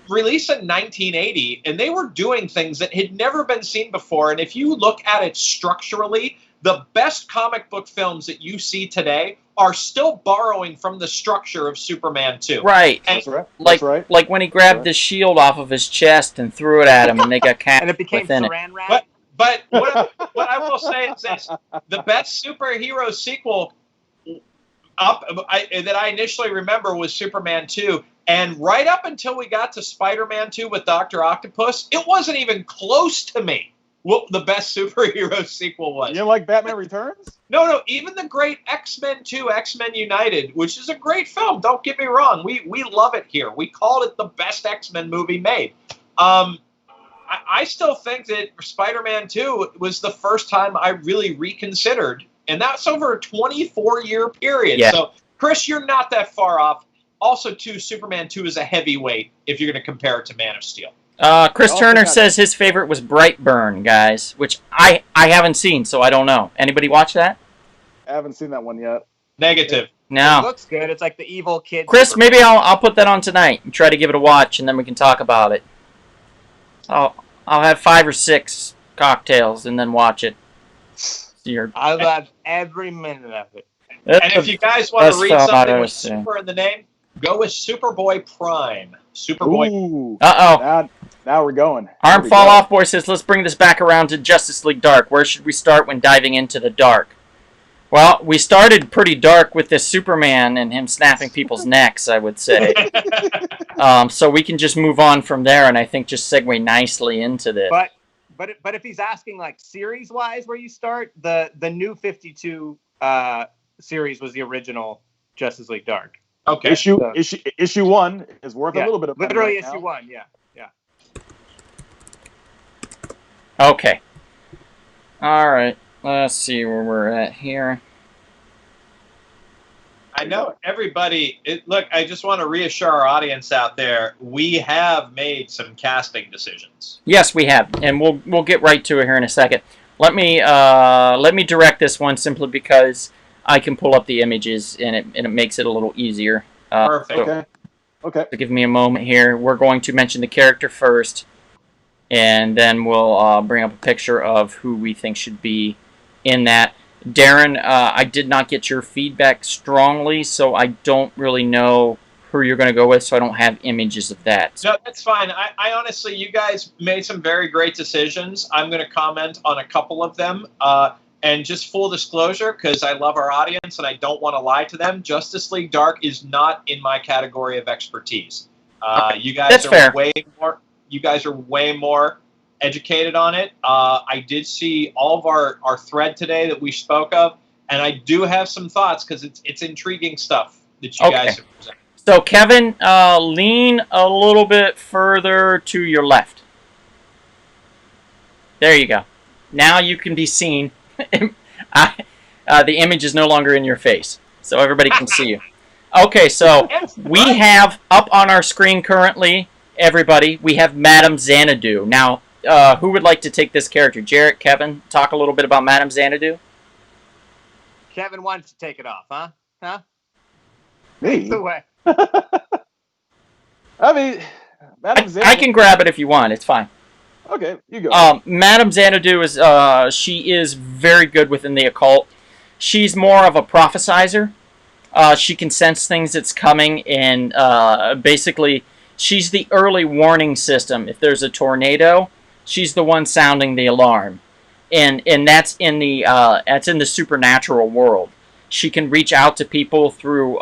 released in 1980, and they were doing things that had never been seen before. And if you look at it structurally, the best comic book films that you see today are still borrowing from the structure of Superman 2. Right. And That's right. Like when he grabbed the shield off of his chest and threw it at him, and they got cast and it became within Saran Wrap. But what I will say is this: the best superhero sequel that I initially remember was Superman 2. And right up until we got to Spider-Man 2 with Dr. Octopus, it wasn't even close to me. what the best superhero sequel was. You didn't like Batman Returns? No, even the great X-Men 2, X-Men United, which is a great film. Don't get me wrong. We love it here. We called it the best X-Men movie made. I still think that Spider-Man 2 was the first time I really reconsidered, and that's over a 24-year period. Yeah. So, Chris, you're not that far off. Also, too, Superman 2 is a heavyweight if you're going to compare it to Man of Steel. Chris Turner says his favorite was Brightburn, guys, which I haven't seen, so I don't know. Anybody watch that? I haven't seen that one yet. Negative. No. It looks good. It's like the evil kid. Chris, maybe I'll put that on tonight and try to give it a watch, and then we can talk about it. I'll have 5 or 6 cocktails and then watch it. I love every minute of it. And if you guys want to read something with seen. Super in the name, go with Superboy Prime. Superboy. Ooh. Uh-oh. Now we're going. Arm Fall Off Boy says, let's bring this back around to Justice League Dark. Where should we start when diving into the dark? Well, we started pretty dark with this Superman and him snapping people's necks, I would say. So we can just move on from there, and I think just segue nicely into this. But if he's asking like series wise where you start, the new 52 series was the original Justice League Dark. Okay. Issue 1 is worth a little bit of money literally right issue now. 1, yeah. Okay. Alright. Let's see where we're at here. I know everybody. Look, I just want to reassure our audience out there. We have made some casting decisions. Yes, we have, and we'll get right to it here in a second. Let me direct this one simply because I can pull up the images and it makes it a little easier. Perfect. Okay. So give me a moment here. We're going to mention the character first, and then we'll bring up a picture of who we think should be in that. Darren, I did not get your feedback strongly, so I don't really know who you're going to go with, so I don't have images of that. No, that's fine. I honestly, you guys made some very great decisions. I'm going to comment on a couple of them. And just full disclosure, because I love our audience and I don't want to lie to them, Justice League Dark is not in my category of expertise. You guys That's are fair. way more. You guys are way more educated on it. I did see all of our thread today that we spoke of, and I do have some thoughts because it's intriguing stuff that you guys have presented. So Kevin, lean a little bit further to your left. There you go. Now you can be seen. The image is no longer in your face, so everybody can see you. Okay, so we have up on our screen currently, everybody, we have Madame Xanadu. Now, who would like to take this character? Jarrett, Kevin, talk a little bit about Madame Xanadu? Kevin, why don't you take it off, huh? Me? The way. I mean, Madame Xanadu. I can grab it if you want. It's fine. Okay, you go. Madame Xanadu is she is very good within the occult. She's more of a prophesizer. She can sense things that's coming, and basically, she's the early warning system. If there's a tornado, she's the one sounding the alarm, and that's in the supernatural world. She can reach out to people through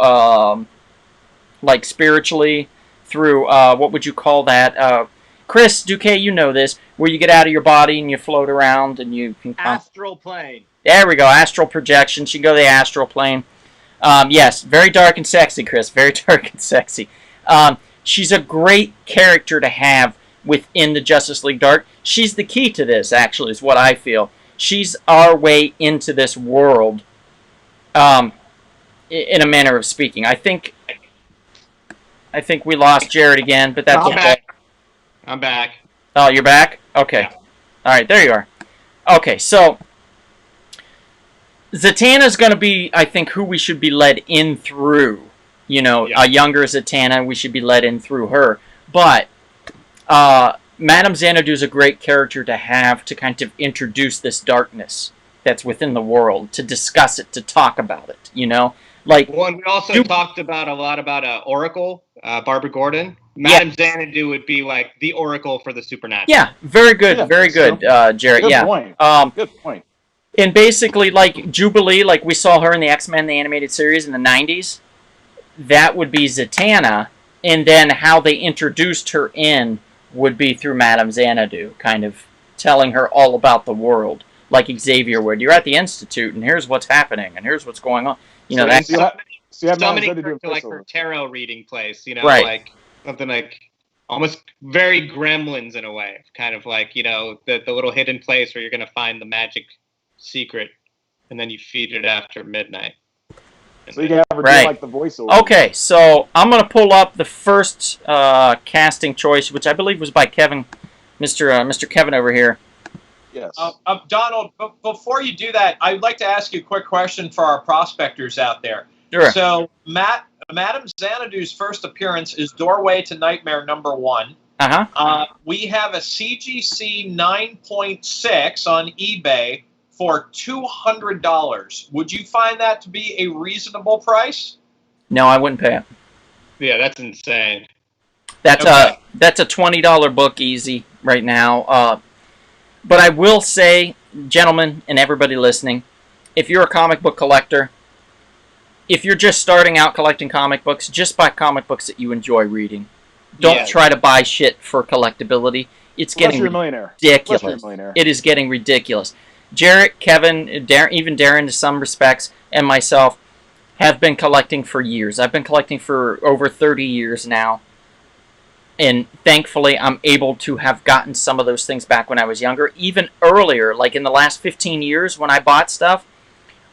like spiritually, through what would you call that? Chris Duque, you know this, where you get out of your body and you float around and you can Astral plane. There we go, astral projection. She can go to the astral plane. Yes, very dark and sexy, Chris. Very dark and sexy. She's a great character to have within the Justice League Dark. She's the key to this, actually, is what I feel. She's our way into this world, in a manner of speaking. I think we lost Jarrett again, but that's okay. I'm back. Oh, you're back? Okay. Yeah. All right, there you are. Okay, so Zatanna's going to be, I think, who we should be led in through. You know, Yeah. a younger Zatanna, we should be led in through her. But Madame Xanadu is a great character to have to kind of introduce this darkness that's within the world, to discuss it, to talk about it, you know? Like, Well, and we also talked about a lot about Oracle, Barbara Gordon. Madame Xanadu would be like the Oracle for the supernatural. yeah, very good, very good, Jarrett. Good yeah. point. Good point. And basically, like Jubilee, like we saw her in the X-Men, the animated series in the 90s, that would be Zatanna, and then how they introduced her in would be through Madame Xanadu, kind of telling her all about the world, like Xavier would. You're at the Institute, and here's what's happening, and here's what's going on. You know, that's... So you have summoning Madam her Xanadu to like her voiceover. tarot reading place, you know, Right. like something like almost very Gremlins in a way, kind of like, you know, the little hidden place where you're going to find the magic secret, and then you feed it after midnight. So you can have her do Right. like the voiceover. Okay, so I'm going to pull up the first casting choice, which I believe was by Kevin, Mr. Kevin over here. Yes. Donald, before you do that, I'd like to ask you a quick question for our prospectors out there. Sure. So, Madam Xanadu's first appearance is Doorway to Nightmare #1. Uh-huh. We have a CGC 9.6 on eBay for $200. Would you find that to be a reasonable price? No, I wouldn't pay it. Yeah, that's insane. That's Okay. a $20 book easy right now. But I will say, gentlemen and everybody listening, if you're a comic book collector, if you're just starting out collecting comic books, just buy comic books that you enjoy reading. Don't try to buy shit for collectability. It's getting you're a millionaire. ridiculous. Unless you're a millionaire. It is getting ridiculous. Jarrett, Kevin, even Darren to some respects, and myself have been collecting for years. I've been collecting for over 30 years now. And thankfully, I'm able to have gotten some of those things back when I was younger. Even earlier, like in the last 15 years when I bought stuff,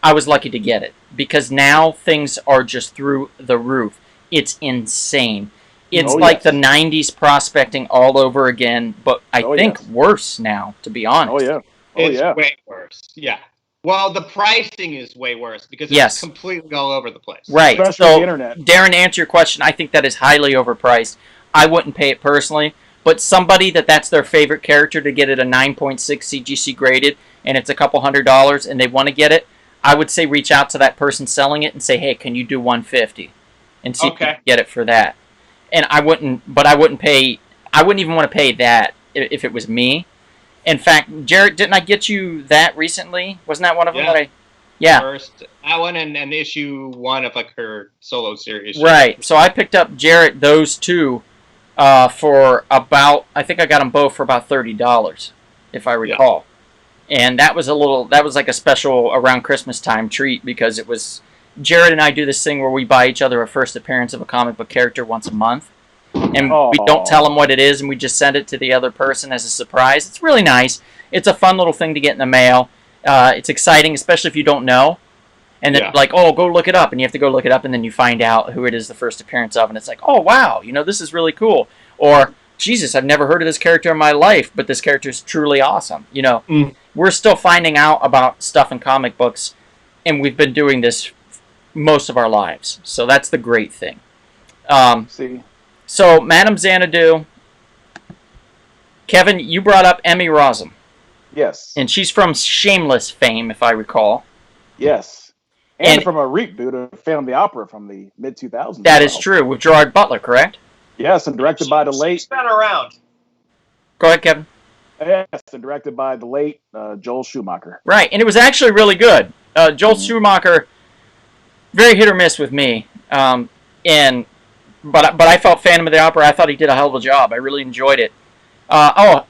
I was lucky to get it. Because now things are just through the roof. It's insane. It's like the 90s prospecting all over again, but I think worse now, to be honest. Oh, yeah. It's way worse. Yeah. Well, the pricing is way worse because it's completely all over the place. Right. Especially So, the internet. Darren, to answer your question, I think that is highly overpriced. I wouldn't pay it personally, but somebody that's their favorite character to get it a 9.6 CGC graded, and it's a couple $100 and they want to get it, I would say reach out to that person selling it and say, hey, can you do $150? And see if you can get it for that. And I wouldn't even want to pay that if it was me. In fact, Jarrett, didn't I get you that recently? Wasn't that one of them that First, that one and issue 1 of like her solo series. Right. So I picked up Jarrett those two for about, I think I got them both for about $30, if I recall. And that was like a special around Christmas time treat because it was, Jarrett and I do this thing where we buy each other a first appearance of a comic book character once a month. And we don't tell them what it is, and we just send it to the other person as a surprise. It's really nice. It's a fun little thing to get in the mail. It's exciting, especially if you don't know. And then like, oh, go look it up. And you have to go look it up, and then you find out who it is the first appearance of. And it's like, oh, wow, this is really cool. Or, Jesus, I've never heard of this character in my life, but this character is truly awesome. We're still finding out about stuff in comic books, and we've been doing this most of our lives. So that's the great thing. So, Madam Xanadu, Kevin, you brought up Emmy Rossum. Yes. And she's from Shameless fame, if I recall. Yes. And from a reboot of Phantom of the Opera from the mid-2000s. That is true, with Gerard Butler, correct? Yes, and directed by the late... She's been around. Go ahead, Kevin. Yes, and directed by the late Joel Schumacher. Right, and it was actually really good. Joel Schumacher, very hit or miss with me. But I felt Phantom of the Opera, I thought he did a hell of a job. I really enjoyed it.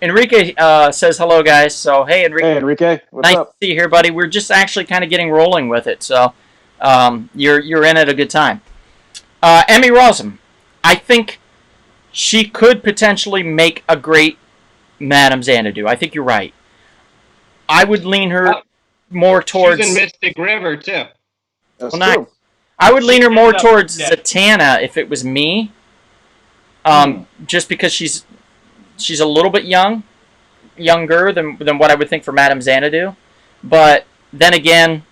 Enrique says hello, guys. So, hey, Enrique. Hey, Enrique. What's nice up? to see you here, buddy. We're just actually kind of getting rolling with it. So, you're in at a good time. Emmy Rossum. I think she could potentially make a great Madam Xanadu. I think you're right. I would lean her more towards... She's in Mystic River, too. That's Well, true. I would lean her more towards Zatanna if it was me. Just because she's a little bit younger than what I would think for Madame Xanadu. But then again,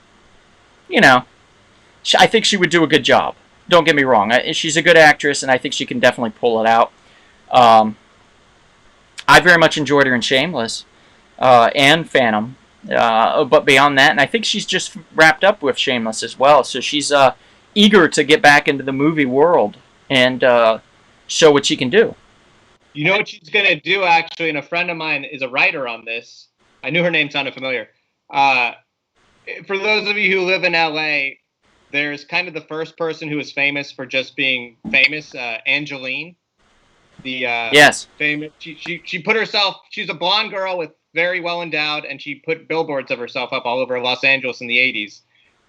I think she would do a good job. Don't get me wrong. She's a good actress, and I think she can definitely pull it out. I very much enjoyed her in Shameless and Phantom. But beyond that, and I think she's just wrapped up with Shameless as well. So she's eager to get back into the movie world and show what she can do. You know what she's going to do, actually, and a friend of mine is a writer on this. I knew her name sounded familiar. For those of you who live in L.A., there's kind of the first person who is famous for just being famous, Angeline. Yes. Famous. She put herself, she's a blonde girl with very well endowed, and she put billboards of herself up all over Los Angeles in the 80s,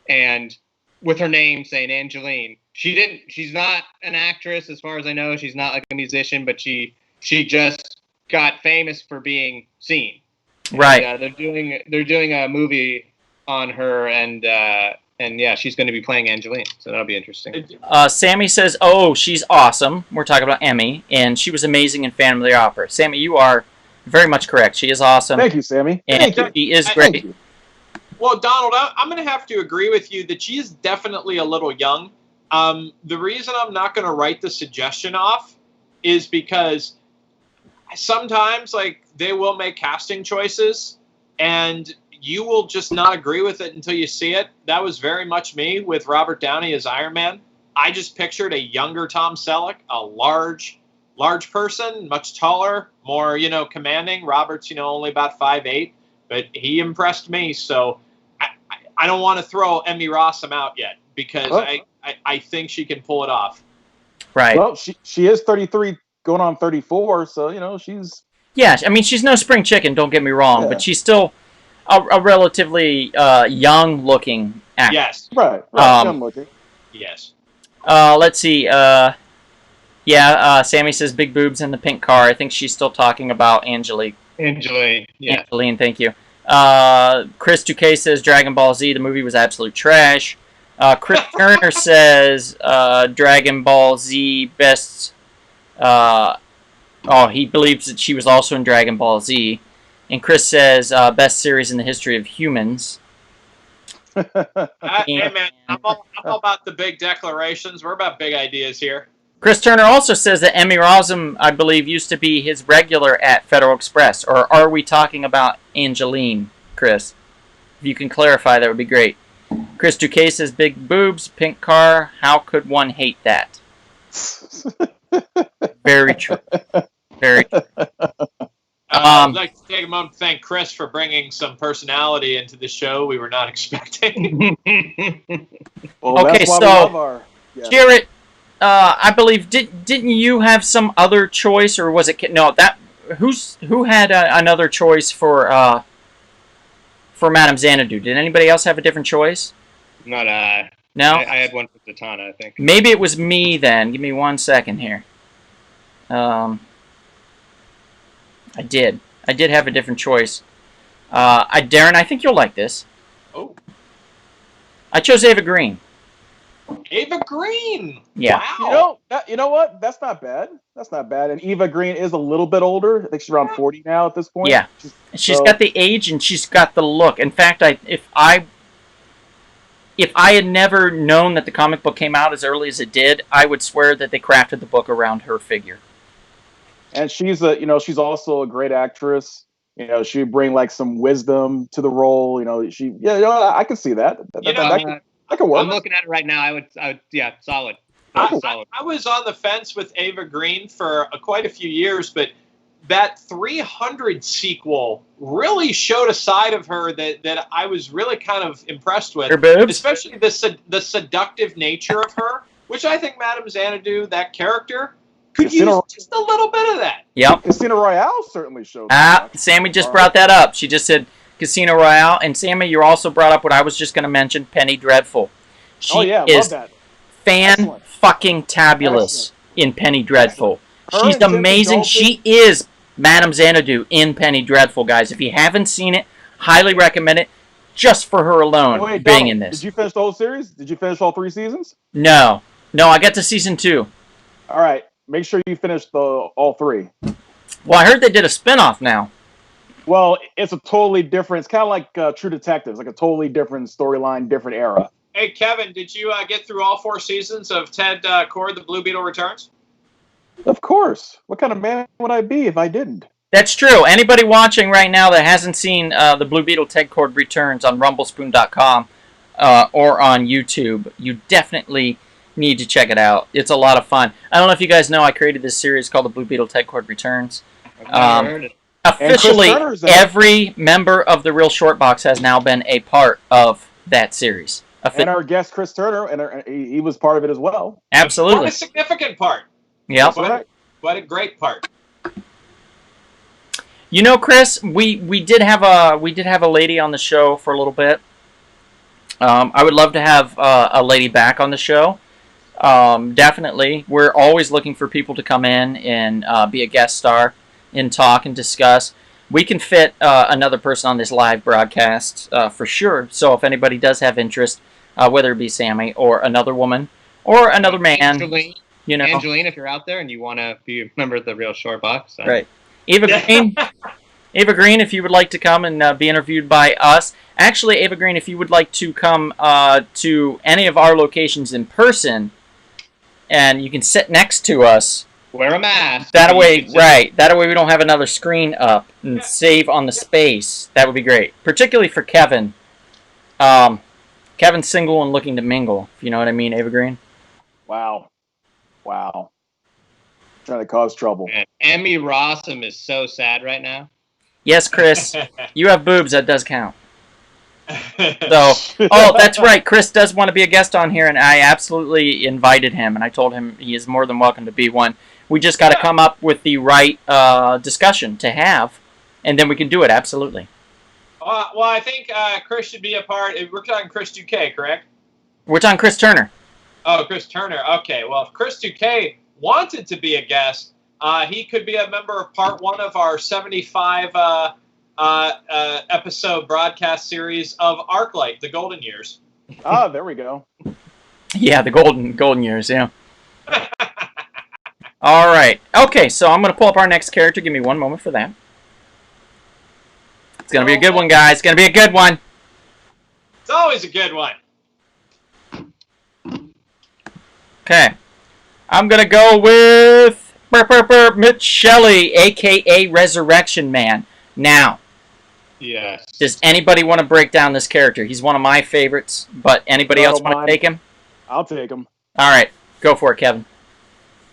and with her name saying Angeline. She's not an actress as far as I know. She's not like a musician, but she just got famous for being seen. Right. And, they're doing a movie on her, and yeah, she's going to be playing Angeline, so that'll be interesting. Sammy says, "Oh, she's awesome." We're talking about Emmy, and she was amazing in Phantom of the Opera. Sammy, you are very much correct. She is awesome. Thank you, Sammy. And she is great. Well, Donald, I'm going to have to agree with you that she is definitely a little young. The reason I'm not going to write the suggestion off is because sometimes, like, they will make casting choices, and you will just not agree with it until you see it. That was very much me with Robert Downey as Iron Man. I just pictured a younger Tom Selleck, a large person, much taller, more, commanding. Robert's, only about 5'8", but he impressed me. So I don't want to throw Emmy Rossum out yet because I think she can pull it off. Right. Well, she is 33 going on 34, so, she's... Yeah, I mean, she's no spring chicken, don't get me wrong, but she's still a relatively young-looking actor. Yes. Right, young-looking. Yes. Let's see. Sammy says big boobs in the pink car. I think she's still talking about Angelique. Angeline, yeah. Angeline, thank you. Chris 2K says Dragon Ball Z, the movie was absolute trash. Chris Turner says Dragon Ball Z best... he believes that she was also in Dragon Ball Z. And Chris says best series in the history of humans. Hey, man, I'm all about the big declarations. We're about big ideas here. Chris Turner also says that Emmy Rossum, I believe, used to be his regular at Federal Express. Or are we talking about Angeline, Chris? If you can clarify, that would be great. Chris 2K says big boobs, pink car. How could one hate that? Very true. Very true. I'd like to take a moment to thank Chris for bringing some personality into the show we were not expecting. Well, okay, that's why so we love our... Yeah. Jarrett, I believe didn't you have some other choice, or was it who had another choice for Madame Xanadu? Did anybody else have a different choice? Not I. No, I had one for Zatanna, I think. Maybe it was me then. Give me 1 second here. I did have a different choice. Darren, I think you'll like this. Oh. I chose Eva Green. Eva Green. Yeah. Wow. You know what? That's not bad. And Eva Green is a little bit older. I think she's around 40 now at this point. Yeah. She's got the age and she's got the look. In fact, if I had never known that the comic book came out as early as it did, I would swear that they crafted the book around her figure. And she's also a great actress. She'd bring like some wisdom to the role. I can see that. That could work. I'm looking at it right now. I would solid. I was on the fence with Eva Green for quite a few years, but that 300 sequel really showed a side of her that I was really kind of impressed with. Her boobs? Especially the seductive nature of her, which I think Madame Xanadu, that character, could use just a little bit of that. Yep. Casino Royale certainly showed. Sammy just brought that up. She just said Casino Royale. And Sammy, you also brought up what I was just going to mention, Penny Dreadful. She is love that. fan-fucking-tabulous in Penny Dreadful. She's amazing. She is Madame Xanadu in Penny Dreadful, guys. If you haven't seen it, highly recommend it just for her alone being in this. Did you finish the whole series? Did you finish all 3 seasons? No, I got to season 2. All right. Make sure you finish all 3. Well, I heard they did a spinoff now. Well, it's a totally different... It's kind of like True Detectives, like a totally different storyline, different era. Hey, Kevin, did you get through all 4 seasons of Ted Cord, The Blue Beetle Returns? Of course. What kind of man would I be if I didn't? That's true. Anybody watching right now that hasn't seen The Blue Beetle Ted Cord Returns on rumblespoon.com or on YouTube, you definitely need to check it out. It's a lot of fun. I don't know if you guys know, I created this series called The Blue Beetle Ted Cord Returns. I've never heard it. Officially, every member of the Real Short Box has now been a part of that series. And our guest, Chris Turner, and he was part of it as well. Absolutely. What a significant part. Yep. What a great part. You know, Chris, we did have a lady on the show for a little bit. I would love to have a lady back on the show. Definitely, we're always looking for people to come in and be a guest star and talk and discuss. We can fit another person on this live broadcast for sure. So if anybody does have interest, whether it be Sammy or another woman or another man, Angeline, you know, Angeline, if you're out there and you want to be a member of the Real Short Box, right? Eva Green, Eva Green, if you would like to come and be interviewed by us. Actually, Eva Green, if you would like to come to any of our locations in person, and you can sit next to us. Wear a mask. That way, right? That way we don't have another screen up and save on the space. That would be great, particularly for Kevin. Kevin's single and looking to mingle. If you know what I mean, Eva Green. Wow. Trying to cause trouble. Man, Emmy Rossum is so sad right now. Yes, Chris, you have boobs. That does count. So, oh, that's right. Chris does want to be a guest on here, and I absolutely invited him, and I told him he is more than welcome to be one. We just got to come up with the right discussion to have, and then we can do it, absolutely. Well, I think Chris should be a part. We're talking Chris 2K, correct? We're talking Chris Turner. Oh, Chris Turner. Okay, well, if Chris 2K wanted to be a guest, he could be a member of part 1 of our 75 episode broadcast series of ArcLight, The Golden Years. Ah, there we go. Yeah, the golden years, yeah. All right. Okay, so I'm going to pull up our next character. Give me one moment for that. It's going to be a good one, guys. It's going to be a good one. It's always a good one. Okay. I'm going to go with Mitch Shelley, a.k.a. Resurrection Man. Now, Yes. does anybody want to break down this character? He's one of my favorites, but anybody else want to take him? I'll take him. All right. Go for it, Kevin.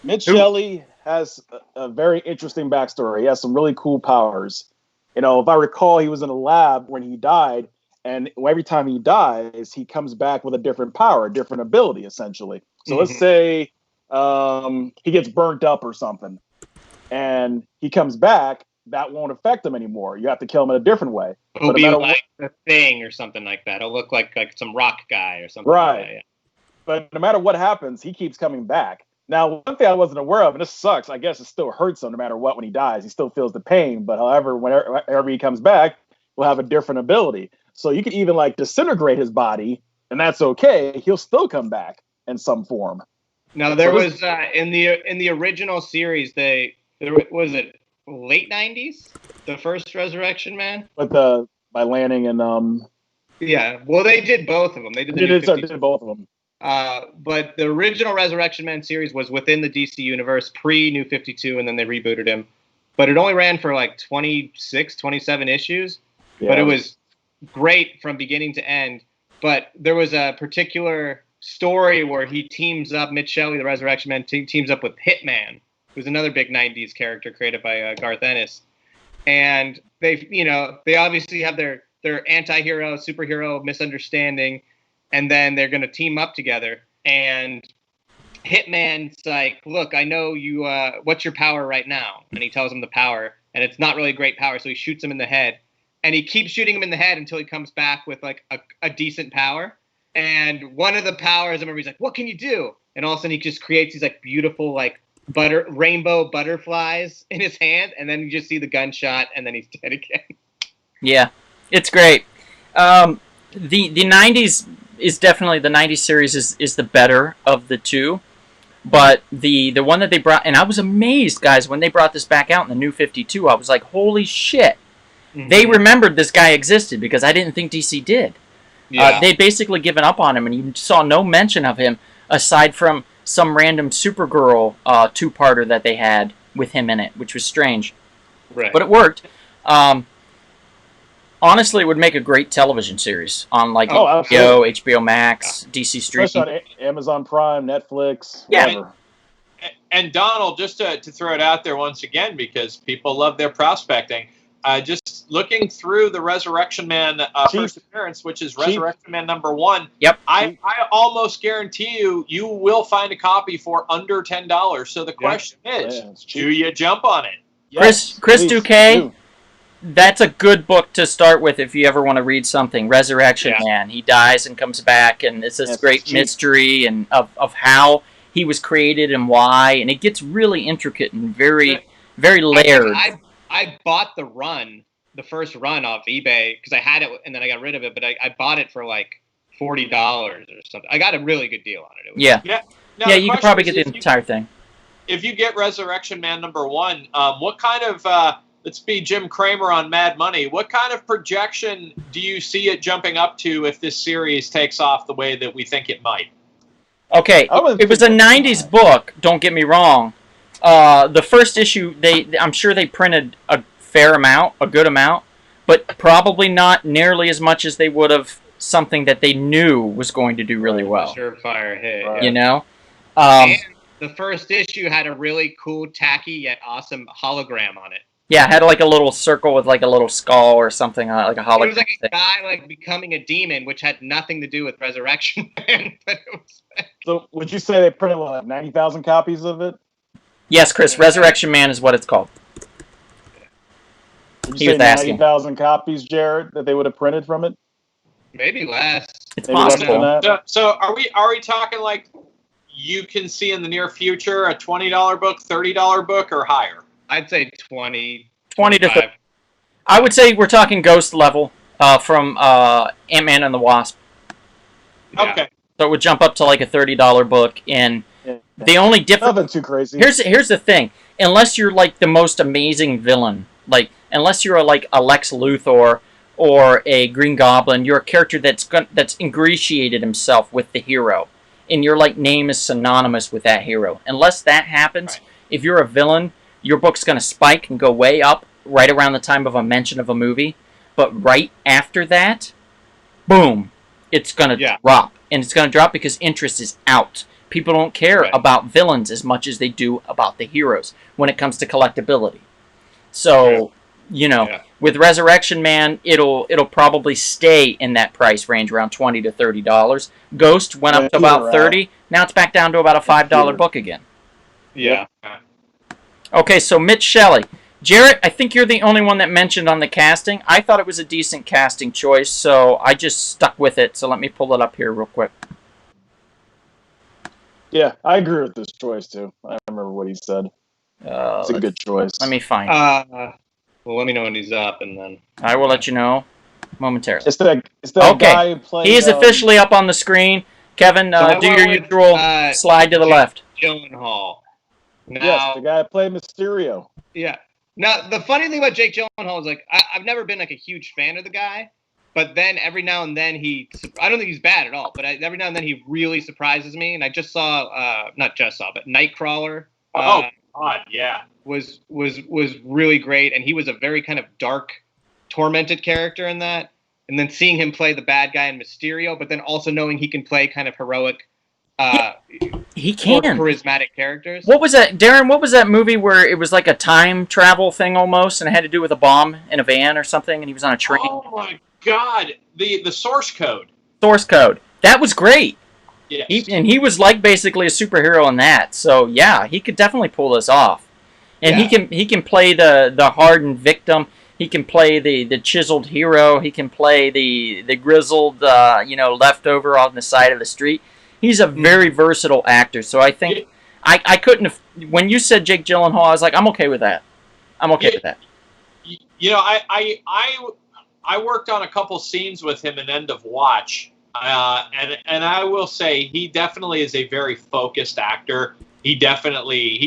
Mitch Shelley has a very interesting backstory. He has some really cool powers. You know, if I recall, he was in a lab when he died, and every time he dies, he comes back with a different power, a different ability, essentially. So let's say he gets burnt up or something, and he comes back, that won't affect him anymore. You have to kill him in a different way. It'll be like the Thing or something like that. It'll look like some rock guy or something like that. Yeah. But no matter what happens, he keeps coming back. Now, one thing I wasn't aware of, and this sucks, I guess it still hurts him no matter what when he dies. He still feels the pain, but however, whenever he comes back, he'll have a different ability. So you could even like disintegrate his body, and that's okay. He'll still come back in some form. Now there was in the original series, was it late 90s, the first Resurrection Man? But by Lanning and yeah, well they did both of them. They did both of them. But the original Resurrection Man series was within the DC universe pre-New 52, and then they rebooted him. But it only ran for like 26, 27 issues. Yeah. But it was great from beginning to end. But there was a particular story where he teams up, Mitch Shelley, the Resurrection Man, teams up with Hitman, who's another big 90s character created by Garth Ennis. And they obviously have their anti-hero, superhero misunderstanding, and then they're going to team up together. And Hitman's like, look, I know you, what's your power right now? And he tells him the power, and it's not really a great power, so he shoots him in the head. And he keeps shooting him in the head until he comes back with like a decent power. And one of the powers, I remember he's like, what can you do? And all of a sudden he just creates these like beautiful like rainbow butterflies in his hand. And then you just see the gunshot and then he's dead again. Yeah, it's great. The 90s is definitely, the 90s series is the better of the two. But the one that they brought, and I was amazed, guys, when they brought this back out in the New 52, I was like, holy shit. Mm-hmm. They remembered this guy existed because I didn't think DC did. Yeah. They'd basically given up on him, and you saw no mention of him aside from some random Supergirl two-parter that they had with him in it, which was strange. Right. But it worked. Honestly, it would make a great television series on like HBO Max, DC Streaming. Especially on Amazon Prime, Netflix, whatever. And Donald, just to throw it out there once again, because people love their prospecting, just looking through the Resurrection Man first appearance, which is Resurrection Man #1. Yep. I almost guarantee you will find a copy for under $10. So the question is, do you jump on it? Yes, Chris 2K, that's a good book to start with if you ever want to read something. Resurrection Man. He dies and comes back, and it's this great mystery and of how he was created and why, and it gets really intricate and very layered. I bought the first run off eBay because I had it and then I got rid of it, but I bought it for like $40 or something. I got a really good deal on it. Yeah. Now, you could probably get the entire thing. If you get Resurrection Man #1, what kind of let's be Jim Cramer on Mad Money. What kind of projection do you see it jumping up to if this series takes off the way that we think it might? Okay, it was a 90s book, don't get me wrong. The first issue, I'm sure they printed a fair amount, a good amount, but probably not nearly as much as they would have something that they knew was going to do really well. Surefire hit. Right. You know? And the first issue had a really cool, tacky, yet awesome hologram on it. Yeah, it had like a little circle with like a little skull or something, like a hologram. It was like a guy like becoming a demon, which had nothing to do with Resurrection Man. But it was... So would you say they printed like 90,000 copies of it? Yes, Chris, Resurrection Man is what it's called. Would you say 90,000 copies, Jarrett, that they would have printed from it? Maybe less. It's Maybe possible. So are we talking like you can see in the near future a $20 book, $30 book, or higher? I'd say 20 to 30. I would say we're talking Ghost level from Ant-Man and the Wasp. Yeah. Okay. So it would jump up to like a $30 book, and the only difference... Nothing too crazy. Here's the thing. Unless you're like the most amazing villain, like unless you're like a Lex Luthor or a Green Goblin, you're a character that's ingratiated himself with the hero, and your like name is synonymous with that hero. Unless that happens, if you're a villain, your book's going to spike and go way up right around the time of a mention of a movie. But right after that, boom, it's going to drop. And it's going to drop because interest is out. People don't care about villains as much as they do about the heroes when it comes to collectability. So, with Resurrection Man, it'll probably stay in that price range around $20 to $30. Ghost went up to about $30. Now it's back down to about a $5 book again. Yeah. Okay, so Mitch Shelley. Jarrett, I think you're the only one that mentioned on the casting. I thought it was a decent casting choice, so I just stuck with it. So let me pull it up here real quick. Yeah, I agree with this choice, too. I remember what he said. It's a good choice. Let me find Well, let me know when he's up, and then... I will let you know momentarily. It's that guy who played... He is officially up on the screen. Kevin, do your usual slide to the left. Gyllenhaal. Now, yes, the guy who played Mysterio. Yeah. Now, the funny thing about Jake Gyllenhaal is, like, I've never been, like, a huge fan of the guy, but then every now and then I don't think he's bad at all, but every now and then he really surprises me, and I just saw, but Nightcrawler. God, yeah. Was really great, and he was a very kind of dark, tormented character in that, and then seeing him play the bad guy in Mysterio, but then also knowing he can play kind of heroic, he can. Charismatic characters. What was that, Darren? What was that movie where it was like a time travel thing almost, and it had to do with a bomb in a van or something, and he was on a train? Oh my God! The source code. Source Code. That was great. Yes. He was like basically a superhero in that. So yeah, he could definitely pull this off. And he can play the hardened victim. He can play the chiseled hero. He can play the grizzled leftover on the side of the street. He's a very versatile actor, so I think I couldn't have... When you said Jake Gyllenhaal, I was like, I'm okay with that. I'm okay with that. I worked on a couple scenes with him in End of Watch, and I will say he definitely is a very focused actor. He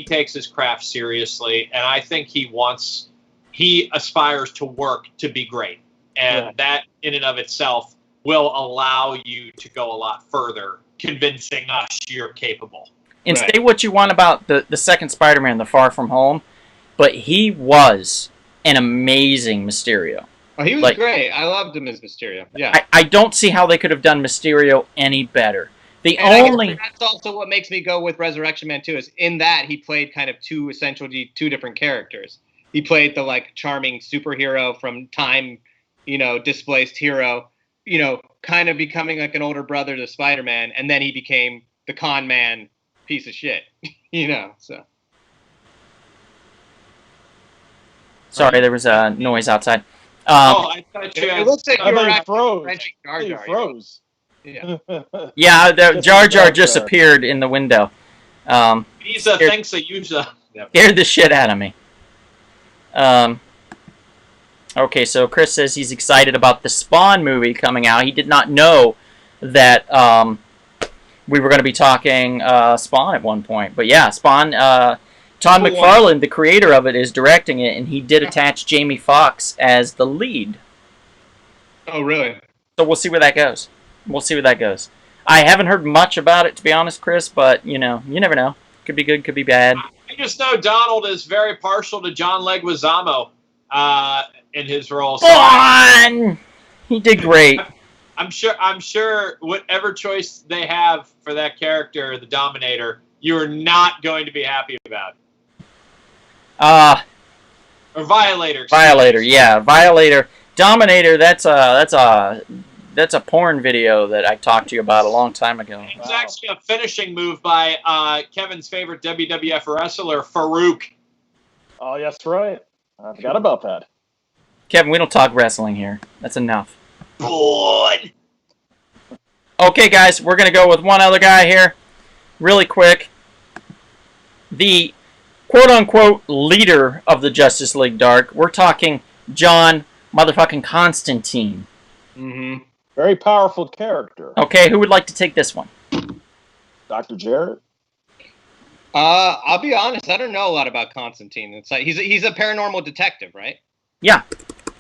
takes his craft seriously, and I think he aspires to work to be great, and that in and of itself will allow you to go a lot further, convincing us you're capable. And say what you want about the second Spider-Man, The Far From Home, but he was an amazing Mysterio. Oh, he was great. I loved him as Mysterio. Yeah. I don't see how they could have done Mysterio any better. That's also what makes me go with Resurrection Man 2, is in that he played kind of two different characters. He played the like charming superhero from time, displaced hero, kind of becoming like an older brother to Spider-Man, and then he became the con man piece of shit, so. Sorry, there was a noise outside. I thought you It guys. looks like you were actually froze. wrenching Jar He Jar. froze. Yeah. Yeah, Jar Jar Jar just Jar. appeared in the window. He's a thanks a user. Scared the shit out of me. Okay, so Chris says he's excited about the Spawn movie coming out. He did not know that we were going to be talking Spawn at one point. But yeah, Spawn, Todd McFarlane, the creator of it, is directing it, and he did attach Jamie Foxx as the lead. Oh, really? So we'll see where that goes. I haven't heard much about it, to be honest, Chris, but, you never know. Could be good, could be bad. I just know Donald is very partial to John Leguizamo in his role. So He did great. I'm sure whatever choice they have for that character, the Dominator, you are not going to be happy about. Or Violator. Violator, yeah, Violator. Dominator, that's a porn video that I talked to you about a long time ago. It's actually a finishing move by Kevin's favorite WWF wrestler, Farouk. Oh, yes, right. I forgot about that. Kevin, we don't talk wrestling here. That's enough. Good. Okay, guys, we're going to go with one other guy here. Really quick. The quote-unquote leader of the Justice League Dark. We're talking John motherfucking Constantine. Mm-hmm. Very powerful character. Okay, who would like to take this one? Dr. Jarrett? I'll be honest. I don't know a lot about Constantine. It's like he's a paranormal detective, right? Yeah.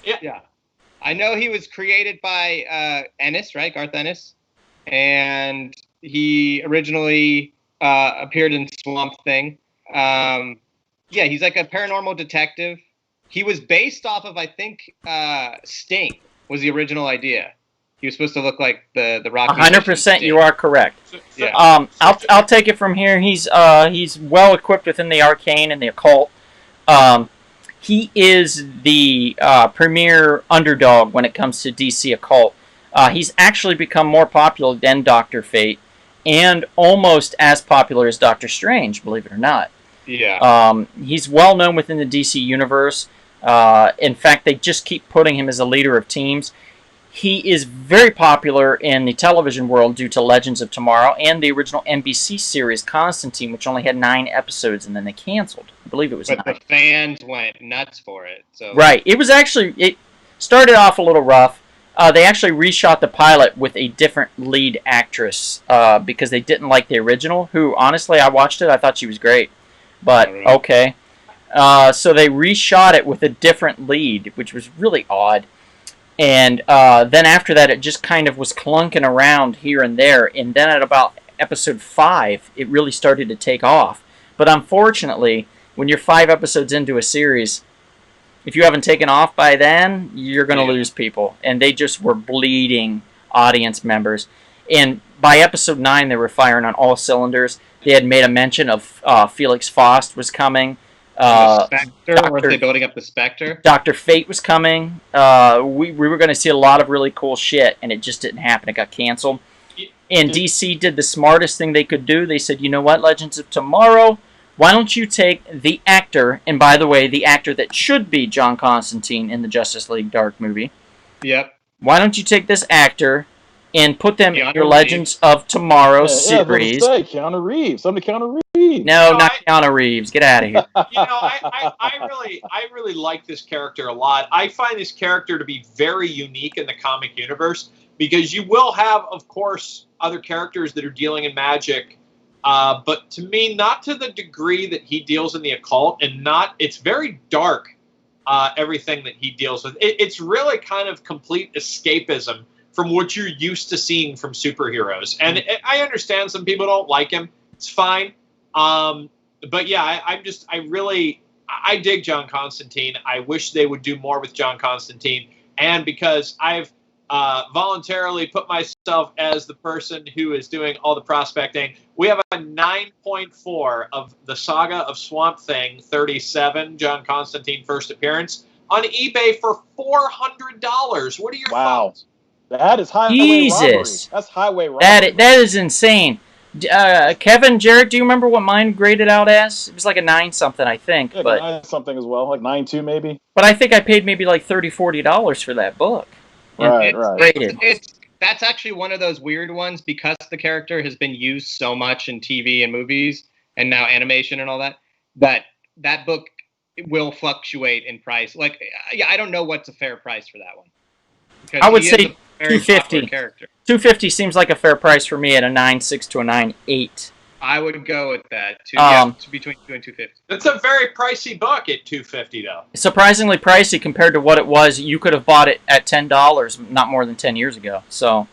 Yeah. I know he was created by Ennis, right? Garth Ennis, and he originally appeared in Swamp Thing. Yeah, he's like a paranormal detective. He was based off of, I think, Sting was the original idea. He was supposed to look like the Rock. 100%, you are correct. Yeah. I'll take it from here. He's well equipped within the arcane and the occult. He is the premier underdog when it comes to DC occult. He's actually become more popular than Dr. Fate, and almost as popular as Doctor Strange, believe it or not. Yeah. He's well known within the DC universe. In fact, they just keep putting him as a leader of teams. He is very popular in the television world due to Legends of Tomorrow and the original NBC series Constantine, which only had 9 episodes and then they canceled. I believe it was 9. But the fans went nuts for it. So. Right. It started off a little rough. They actually reshot the pilot with a different lead actress because they didn't like the original, who, honestly, I watched it. I thought she was great. But, okay. So they reshot it with a different lead, which was really odd. And then after that, it just kind of was clunking around here and there. And then at about episode 5, it really started to take off. But unfortunately, when you're 5 episodes into a series, if you haven't taken off by then, you're going to lose people. And they just were bleeding audience members. And by episode 9, they were firing on all cylinders. They had made a mention of Felix Faust was coming. The Spectre? Weren't they building up the Spectre? Dr. Fate was coming. We were going to see a lot of really cool shit, and it just didn't happen. It got canceled. And DC did the smartest thing they could do. They said, you know what, Legends of Tomorrow, why don't you take the actor, and by the way, the actor that should be John Constantine in the Justice League Dark movie. Yep. Why don't you take this actor and put them in your Legends of Tomorrow series? Yeah, Keanu Reeves. I'm the Keanu Reeves. No, not Keanu Reeves. Get out of here. I really like this character a lot. I find this character to be very unique in the comic universe because you will have, of course, other characters that are dealing in magic, but to me, not to the degree that he deals in the occult, and it's very dark, everything that he deals with. It's really kind of complete escapism from what you're used to seeing from superheroes. And I understand some people don't like him. It's fine. But yeah, I dig John Constantine. I wish they would do more with John Constantine. And because I've voluntarily put myself as the person who is doing all the prospecting, we have a 9.4 of the Saga of Swamp Thing 37, John Constantine first appearance, on eBay for $400. What are your thoughts? That is highway robbery. That's highway robbery. That is insane. Kevin, Jarrett, do you remember what mine graded out as? It was like a 9-something, I think. Yeah, But something as well, like 9.2 maybe. but I think I paid maybe like $30-$40 for that book. Right, right. That's actually one of those weird ones because the character has been used so much in TV and movies and now animation and all that. That book will fluctuate in price. Like, yeah, I don't know what's a fair price for that one. I would say $250. $250 seems like a fair price for me at a 9.6 to a 9.8. I would go with that. Between $2 and $250. That's a very pricey book at $250 though. Surprisingly pricey compared to what it was. You could have bought it at $10 not more than 10 years ago. So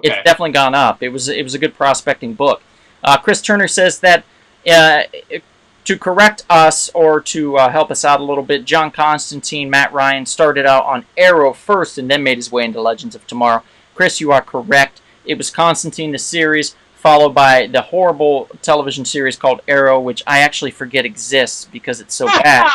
It's definitely gone up. It was a good prospecting book. Chris Turner says that to correct us or to help us out a little bit, John Constantine, Matt Ryan started out on Arrow first and then made his way into Legends of Tomorrow. Chris, you are correct. It was Constantine the series, followed by the horrible television series called Arrow, which I actually forget exists because it's so bad.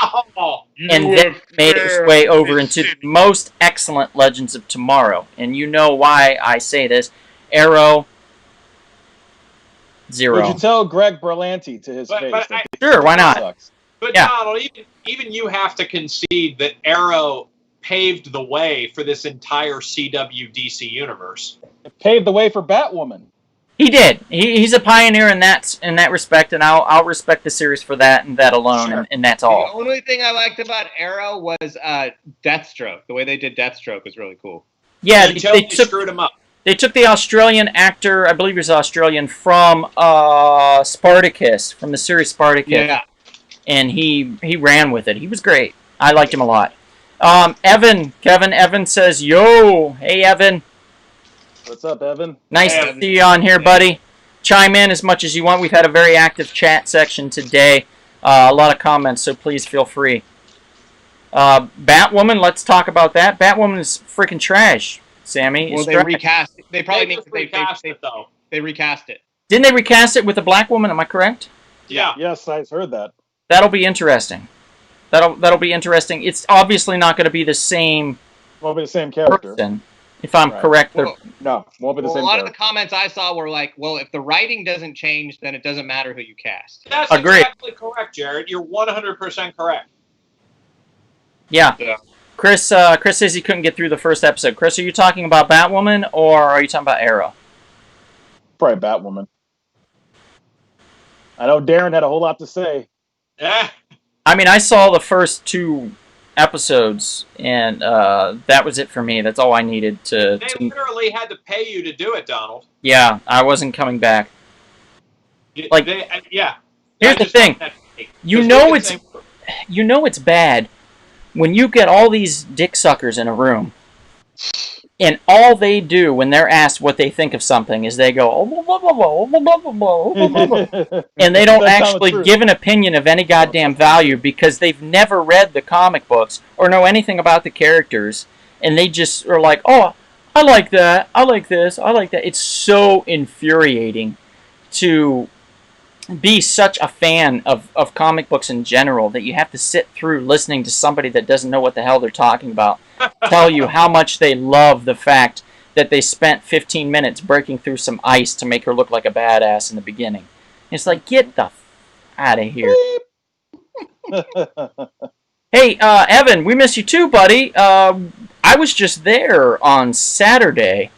And then made its way over into the most excellent Legends of Tomorrow. And you know why I say this. Arrow, 0. Would you tell Greg Berlanti to his face? Sure, why not? But Donald, even you have to concede that Arrow paved the way for this entire CW DC universe. It paved the way for Batwoman. He did. He's a pioneer in that respect, and I'll respect the series for that and that alone, Sure. and that's all. The only thing I liked about Arrow was Deathstroke. The way they did Deathstroke was really cool. Yeah, they screwed him up. They took the Australian actor, I believe he was Australian, from Spartacus, from the series Spartacus. Yeah. And he ran with it. He was great. I liked him a lot. Kevin says, yo, hey, Evan. What's up, Evan? Nice to see you on here, buddy. Chime in as much as you want. We've had a very active chat section today. A lot of comments, so please feel free. Batwoman, let's talk about that. Batwoman is freaking trash, Sammy. Well, they recast it. They probably recast it, though. They recast it. Didn't they recast it with a black woman? Am I correct? Yeah. Yes, I heard that. That'll be interesting. That'll be interesting. It's obviously not going to be the same. Won't be the same character. Person, if I'm correct. No, won't be the same. A lot of the comments I saw were like, "Well, if the writing doesn't change, then it doesn't matter who you cast." That's exactly correct, Jarrett. You're 100% correct. Yeah. Chris says he couldn't get through the first episode. Chris, are you talking about Batwoman or are you talking about Arrow? Probably Batwoman. I know Darren had a whole lot to say. Yeah. I mean, I saw the first 2 episodes, and that was it for me. That's all I needed to... They literally had to pay you to do it, Donald. Yeah, I wasn't coming back. Here's the thing. You know it's bad when you get all these dick suckers in a room, and all they do when they're asked what they think of something is they go, and they don't actually give an opinion of any goddamn value because they've never read the comic books or know anything about the characters, and they just are like, oh, I like that, I like this, I like that. It's so infuriating to be such a fan of comic books in general that you have to sit through listening to somebody that doesn't know what the hell they're talking about tell you how much they love the fact that they spent 15 minutes breaking through some ice to make her look like a badass in the beginning. It's like, get the out of here. Hey, Evan, we miss you too, buddy. I was just there on Saturday.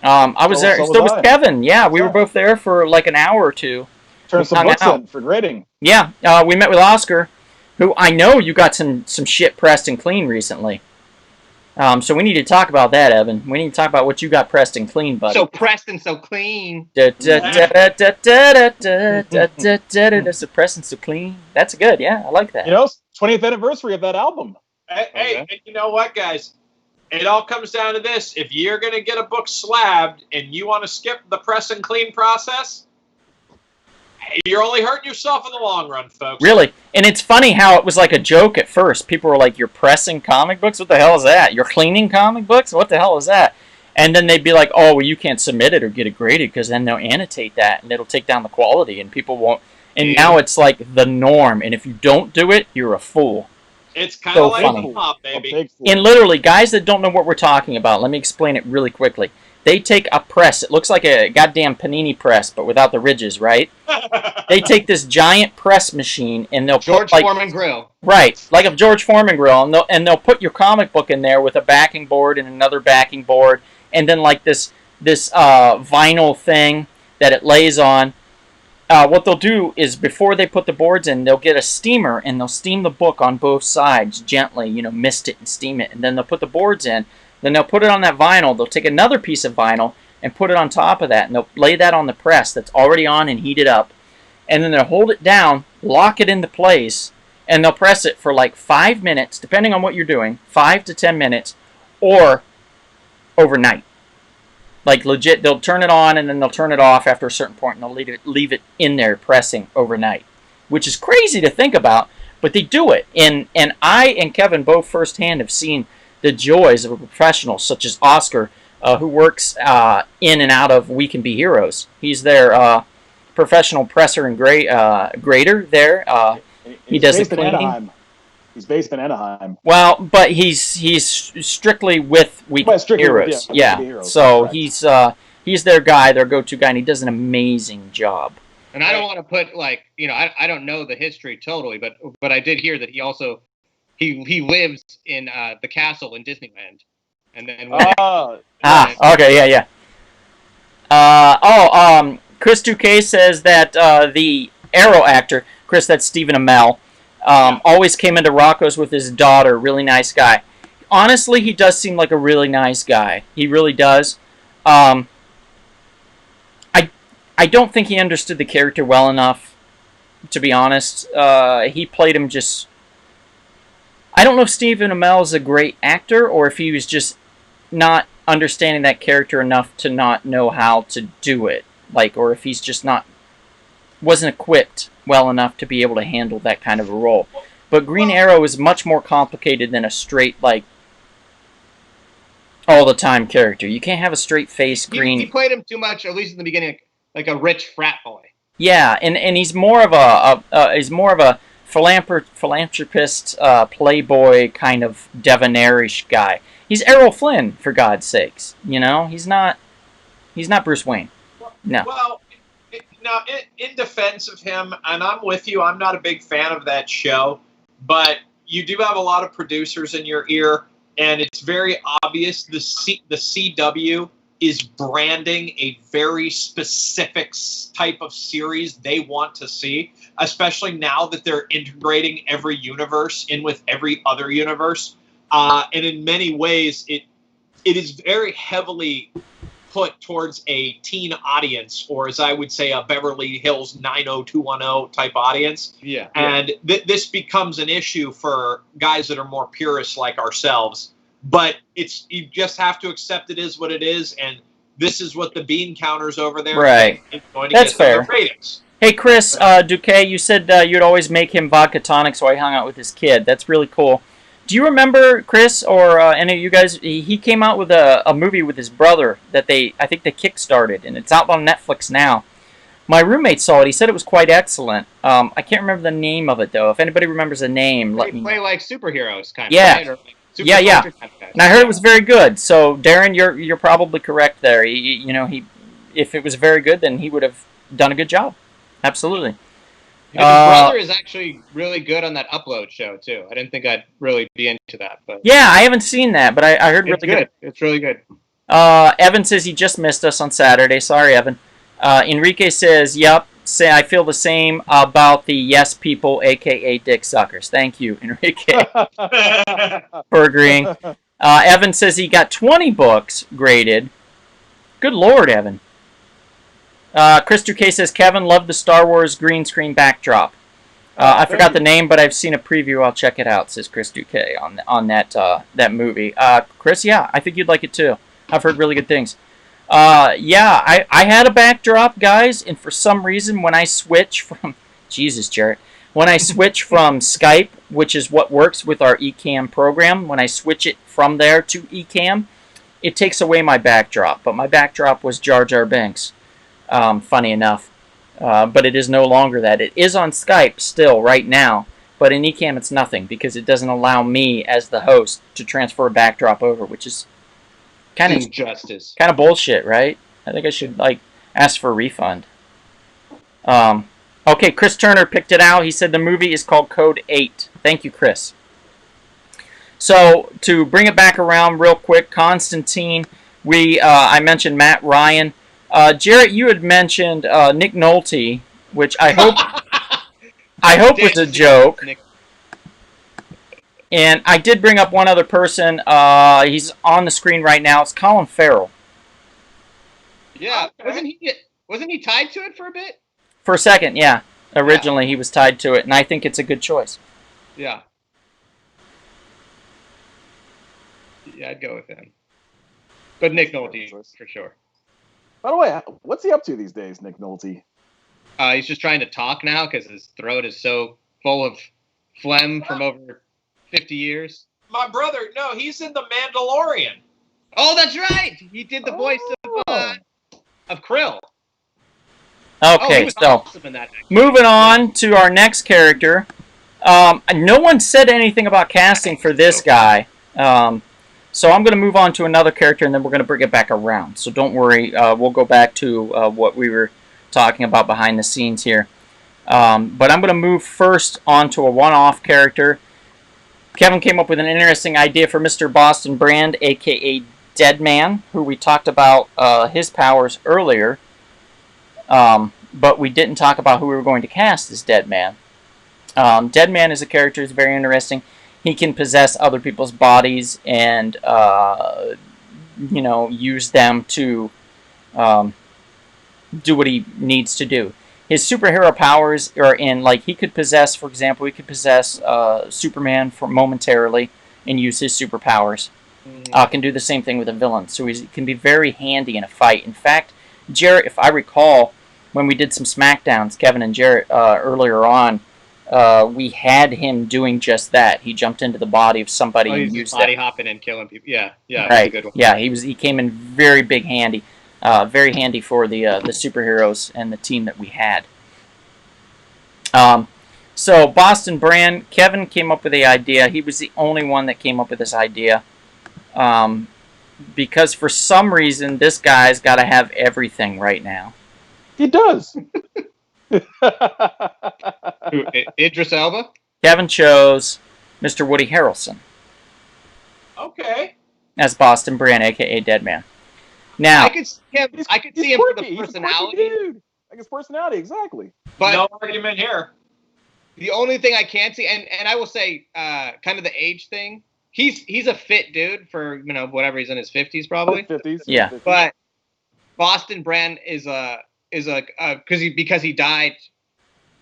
I was there. So was Kevin. Yeah, we were both there for like an hour or two. Turn some books in for grading. Yeah, we met with Oscar, who I know you got some shit pressed and clean recently. So we need to talk about that, Evan. We need to talk about what you got pressed and clean, buddy. So pressed and so clean. So pressed and so clean. That's good, yeah. I like that. 20th anniversary of that album. Hey, and you know what, guys? It all comes down to this. If you're going to get a book slabbed and you want to skip the press and clean process, you're only hurting yourself in the long run, folks. Really? And it's funny how it was like a joke at first. People were like, you're pressing comic books? What the hell is that? You're cleaning comic books? What the hell is that? And then they'd be like, oh, well, you can't submit it or get it graded because then they'll annotate that and it'll take down the quality and people won't. And now it's like the norm. And if you don't do it, you're a fool. It's kind of like hip-hop, baby. And literally, guys that don't know what we're talking about, let me explain it really quickly. They take a press. It looks like a goddamn panini press, but without the ridges, right? They take this giant press machine and they'll George put, like, Foreman grill. right, like a George Foreman grill, and they'll put your comic book in there with a backing board and another backing board, and then like this vinyl thing that it lays on. What they'll do is before they put the boards in, they'll get a steamer and they'll steam the book on both sides gently, mist it and steam it, and then they'll put the boards in. Then they'll put it on that vinyl. They'll take another piece of vinyl and put it on top of that, and they'll lay that on the press that's already on and heat it up. And then they'll hold it down, lock it into place, and they'll press it for like 5 minutes, depending on what you're doing, 5 to 10 minutes, or overnight. Like legit, they'll turn it on and then they'll turn it off after a certain point, and they'll leave it in there pressing overnight, which is crazy to think about, but they do it. And I and Kevin both firsthand have seen the joys of a professional such as Oscar, who works in and out of We Can Be Heroes. He's their professional presser and grader there. He does the cleaning. He's based in Anaheim. Well, but he's strictly with We Can Be Heroes. Yeah. So he's their guy, their go-to guy, and he does an amazing job. And I don't want to put I don't know the history totally, but I did hear that he also he lives in the castle in Disneyland, and then okay, yeah. Chris Duque says that the Arrow actor, Chris, that's Stephen Amell, always came into Rocco's with his daughter. Really nice guy. Honestly, he does seem like a really nice guy. He really does. I don't think he understood the character well enough, to be honest. He played him just... I don't know if Stephen Amell is a great actor, or if he was just not understanding that character enough to not know how to do it. Or if he's just wasn't equipped well enough to be able to handle that kind of a role. But Green Arrow is much more complicated than a straight, all-the-time character. You can't have a straight-faced green... He played him too much, at least in the beginning, like a rich frat boy. Yeah, and he's more of a philanthropist, playboy kind of debonairish guy. He's Errol Flynn, for God's sakes. He's not Bruce Wayne. No. Well, now in defense of him, and I'm with you, I'm not a big fan of that show, but you do have a lot of producers in your ear, and it's very obvious the CW is branding a very specific type of series they want to see, especially now that they're integrating every universe in with every other universe. And in many ways, it is very heavily put towards a teen audience, or as I would say, a Beverly Hills 90210 type audience. Yeah. And this becomes an issue for guys that are more purists like ourselves. But you just have to accept it is what it is, and this is what the bean counters over there right. is going to That's get fair. the ratings. Hey, Chris Duque, you said you'd always make him vodka tonic so he hung out with his kid. That's really cool. Do you remember, Chris, or any of you guys, he came out with a movie with his brother that I think they kickstarted, and it's out on Netflix now. My roommate saw it. He said it was quite excellent. I can't remember the name of it, though. If anybody remembers the name, let me know. They play like superheroes, kind of. Yeah. Right? Or Yeah. Kind of and I heard it was very good. So, Darren, you're probably correct there. If it was very good, then he would have done a good job. Absolutely. His brother is actually really good on that Upload show too. I didn't think I'd really be into that, but yeah, I haven't seen that, but I heard really good. It's really good. Evan says he just missed us on Saturday. Sorry, Evan. Enrique says, "Yep, I feel the same about the yes people, aka dick suckers." Thank you, Enrique, for agreeing. Evan says he got 20 books graded. Good Lord, Evan. Chris Duque says, Kevin loved the Star Wars green screen backdrop. I forgot the name, but I've seen a preview. I'll check it out, says Chris Duque on that movie. Chris, yeah, I think you'd like it too. I've heard really good things. Yeah, I had a backdrop, guys, and for some reason when I switch from... Jesus, Jarrett. When I switch from Skype, which is what works with our Ecamm program, when I switch it from there to Ecamm, it takes away my backdrop. But my backdrop was Jar Binks. Funny enough, but it is no longer that. It is on Skype still right now, but in Ecamm it's nothing because it doesn't allow me as the host to transfer a backdrop over, which is Kind of injustice. Kind of bullshit, right? I think I should like ask for a refund. Okay, Chris Turner picked it out. He said the movie is called Code 8. Thank you, Chris. So to bring it back around real quick, Constantine. I mentioned Matt Ryan. Jarrett, you had mentioned Nick Nolte, which I hope was a joke. And I did bring up one other person. He's on the screen right now. It's Colin Farrell. Yeah, wasn't he tied to it for a bit? For a second, yeah. Originally, he was tied to it, and I think it's a good choice. Yeah. Yeah, I'd go with him. But Nick Nolte, for sure. By the way, what's he up to these days, Nick Nolte? He's just trying to talk now because his throat is so full of phlegm from over 50 years. My brother, no, he's in The Mandalorian. Oh, that's right. He did the voice of Krill. Okay, so awesome in that, moving on to our next character. No one said anything about casting for this guy. So I'm going to move on to another character, and then we're going to bring it back around. So don't worry. We'll go back to what we were talking about behind the scenes here. But I'm going to move first on to a one-off character. Kevin came up with an interesting idea for Mr. Boston Brand, a.k.a. Deadman, who we talked about his powers earlier. But we didn't talk about who we were going to cast as Deadman. Deadman is a character that's very interesting. He can possess other people's bodies and, use them to do what he needs to do. His superhero powers are in, like, he could possess, for example, he could possess Superman for momentarily and use his superpowers. Can do the same thing with a villain. So he can be very handy in a fight. In fact, Jarrett, if I recall, when we did some SmackDowns, Kevin and Jarrett, earlier on, we had him doing just that. He jumped into the body of somebody and used body hopping and killing people. Yeah, right. That's a good one. Yeah, he came in very big handy, very handy for the superheroes and the team that we had. So Boston Brand, Kevin came up with the idea. He was the only one that came up with this idea, because for some reason this guy's got to have everything right now. He does. Idris Elba? Kevin chose Mr. Woody Harrelson. Okay. As Boston Brand, a.k.a. Deadman. Now, I could see him for the personality. Dude. Like his personality, exactly. But no argument here. The only thing I can't see, and I will say, kind of the age thing. He's a fit dude for whatever, he's in his 50s probably. 50s. Yeah. 50s. But Boston Brand because he died.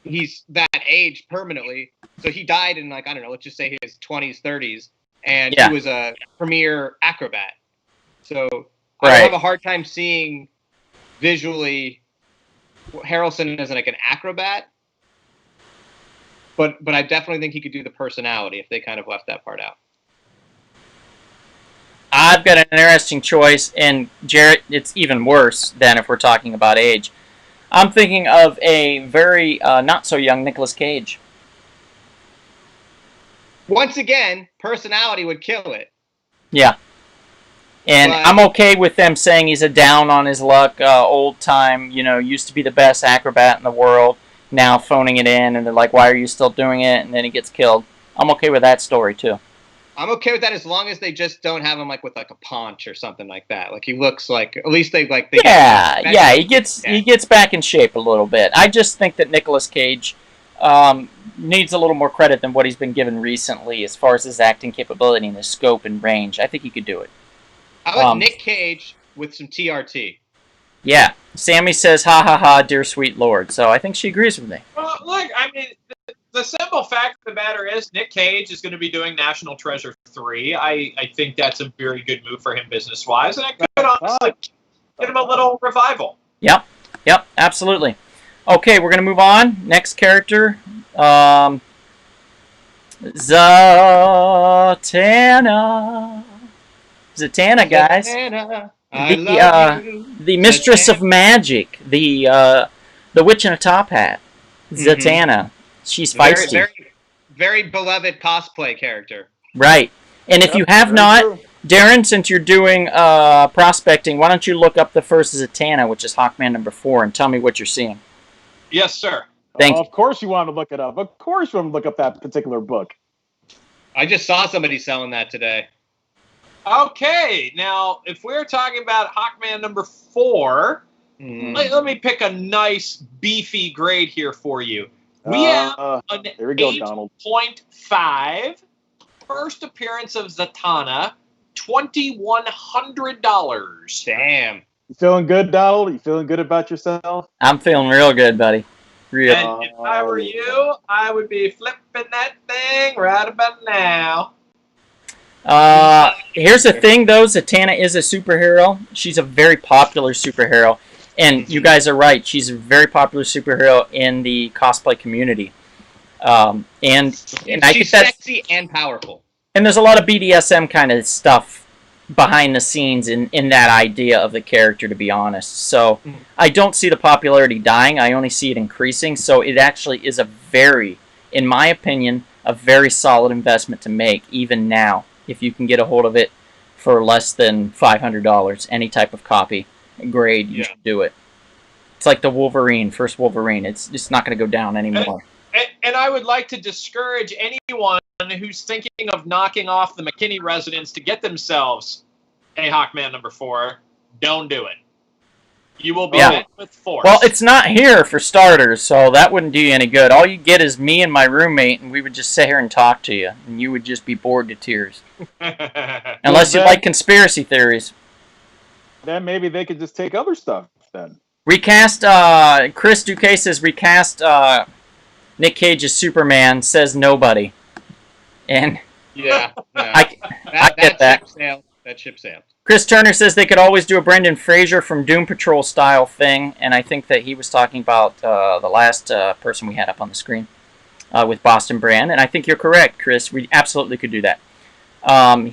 He's that age permanently. So he died in, like, I don't know, let's just say his 20s, 30s, and he was a premier acrobat. So I have a hard time seeing visually Harrelson as like an acrobat. But I definitely think he could do the personality if they kind of left that part out. I've got an interesting choice, and Jarrett, it's even worse than if we're talking about age. I'm thinking of a very not-so-young Nicolas Cage. Once again, personality would kill it. Yeah. And I'm okay with them saying he's a down-on-his-luck, old-time, used to be the best acrobat in the world, now phoning it in, and they're like, why are you still doing it? And then he gets killed. I'm okay with that story, too. I'm okay with that as long as they just don't have him with a paunch or something like that. Like, he looks like, at least they he gets back in shape a little bit. I just think that Nicolas Cage needs a little more credit than what he's been given recently as far as his acting capability and his scope and range. I think he could do it. I like Nick Cage with some TRT. Yeah. Sammy says, ha ha ha, dear sweet lord. So I think she agrees with me. Well, look, I mean, the simple fact of the matter is Nick Cage is going to be doing National Treasure 3. I think that's a very good move for him business-wise, and it could honestly get him a little revival. Yep, absolutely. Okay, we're going to move on. Next character. Zatanna, guys. The mistress of magic, the witch in a top hat, Zatanna. She's feisty. Very, very beloved cosplay character. Right. And if you have not, Darren, since you're doing prospecting, why don't you look up the first Zatanna, which is Hawkman number 4, and tell me what you're seeing. Yes, sir. Thank you. Of course you want to look it up. Of course you want to look up that particular book. I just saw somebody selling that today. Okay, now if we're talking about Hawkman number 4, let me pick a nice beefy grade here for you. We have an there we go, Donald. 8.5. First appearance of Zatanna, $2,100. Damn. You feeling good, Donald? You feeling good about yourself? I'm feeling real good, buddy. Real. And if I were you, I would be flipping that thing right about now. Here's the thing, though. Zatanna is a superhero. She's a very popular superhero. And you guys are right. She's a very popular superhero in the cosplay community. And I think She's that's sexy and powerful. And there's a lot of BDSM kind of stuff behind the scenes in that idea of the character, to be honest. So I don't see the popularity dying. I only see it increasing. So it actually is a very, in my opinion, a very solid investment to make, even now. If you can get a hold of it for less than $500, any type of copy grade, you should do it. It's like the Wolverine, first Wolverine. It's just not going to go down anymore. And I would like to discourage anyone who's thinking of knocking off the McKinney residents to get themselves a Hawkman number 4. Don't do it. You will be met with force. Well, it's not here for starters, so that wouldn't do you any good. All you get is me and my roommate, and we would just sit here and talk to you, and you would just be bored to tears. Unless you like conspiracy theories. Then maybe they could just take other stuff then. Recast, Chris Duque says recast Nick Cage's Superman, says nobody. And Yeah. I get that. That ship sailed. Chris Turner says they could always do a Brendan Fraser from Doom Patrol style thing, and I think that he was talking about the last person we had up on the screen with Boston Brand, and I think you're correct, Chris. We absolutely could do that.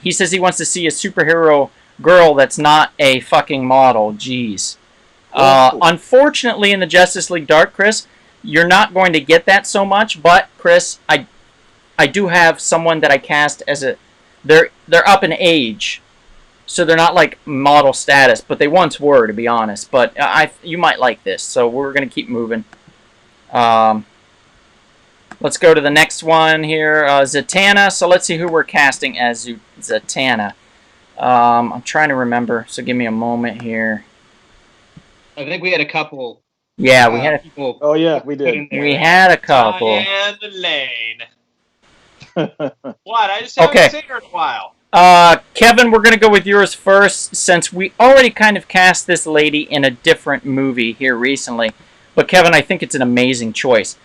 He says he wants to see a superhero girl that's not a fucking model. Jeez. Unfortunately, in the Justice League Dark, Chris, you're not going to get that so much, but, Chris, I do have someone that I cast as a... They're up in age, so they're not like model status, but they once were, to be honest. But you might like this, so we're going to keep moving. Let's go to the next one here, Zatanna. So let's see who we're casting as Zatanna. I'm trying to remember, so give me a moment here. I think we had a couple. Yeah, we had people. Oh yeah, we did. We had a couple. Diane Lane. What? I just haven't seen her in a while. Kevin, we're going to go with yours first, since we already kind of cast this lady in a different movie here recently. But Kevin, I think it's an amazing choice.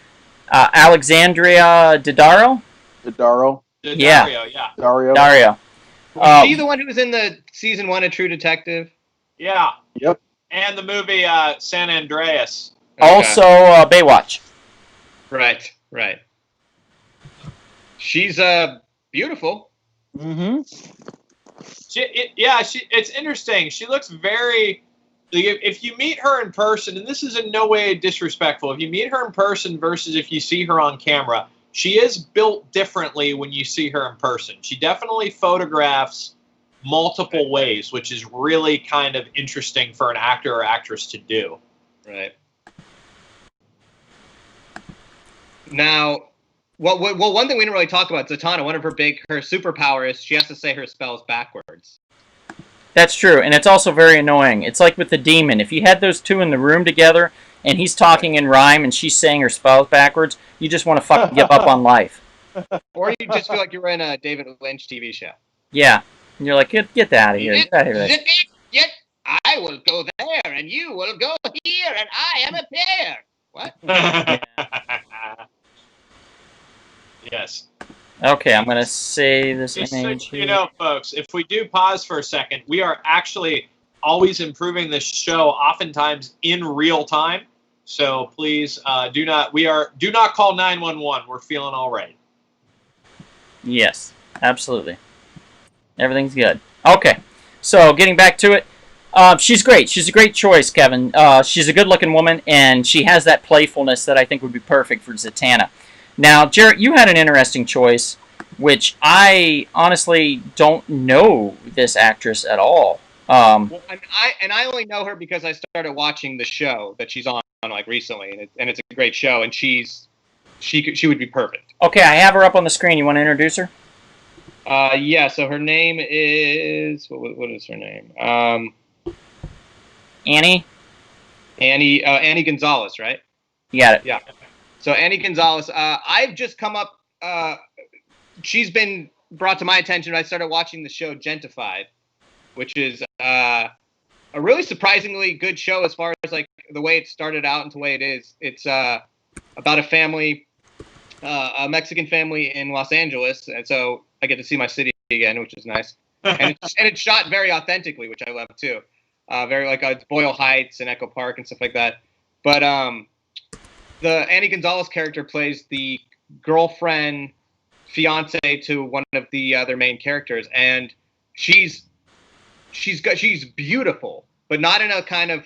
Alexandria Daddario? Daddario. Yeah. Dario. Was she the one who was in the season 1 of True Detective? Yeah. Yep. And the movie San Andreas. Also, Baywatch. Right. She's beautiful. Mm-hmm. It's interesting. She looks very... If you meet her in person, and this is in no way disrespectful, if you meet her in person versus if you see her on camera, she is built differently when you see her in person. She definitely photographs multiple ways, which is really kind of interesting for an actor or actress to do. Right. Now, well, one thing we didn't really talk about, Zatanna, one of her superpower is she has to say her spells backwards. That's true, and it's also very annoying. It's like with the demon. If you had those two in the room together, and he's talking in rhyme, and she's saying her spells backwards, you just want to fucking give up on life. Or you just feel like you're in a David Lynch TV show. Yeah. And you're like, get out of here. Get out of here. Yet I will go there, and you will go here, and I am a bear. What? Yes. Okay, I'm going to say this Just image so you know, folks, if we do pause for a second, we are actually always improving this show, oftentimes in real time. So please do not call 911. We're feeling all right. Yes, absolutely. Everything's good. Okay, so getting back to it, she's great. She's a great choice, Kevin. She's a good-looking woman, and she has that playfulness that I think would be perfect for Zatanna. Now, Jarrett, you had an interesting choice. which I honestly don't know this actress at all. Well, and I only know her because I started watching the show that she's on like recently, and it's a great show, and she would be perfect. Okay, I have her up on the screen. You want to introduce her? Yeah. So her name is what is her name? Annie Gonzalez, right? You got it. Yeah. So Annie Gonzalez, I've just come up. She's been brought to my attention. I started watching the show Gentified, which is a really surprisingly good show as far as like the way it started out and the way it is. It's about a family, a Mexican family in Los Angeles, and so I get to see my city again, which is nice. And it's shot very authentically, which I love too. Very like it's Boyle Heights and Echo Park and stuff like that. But the Annie Gonzalez character plays the girlfriend, fiance to one of the other main characters, and she's beautiful, but not in a kind of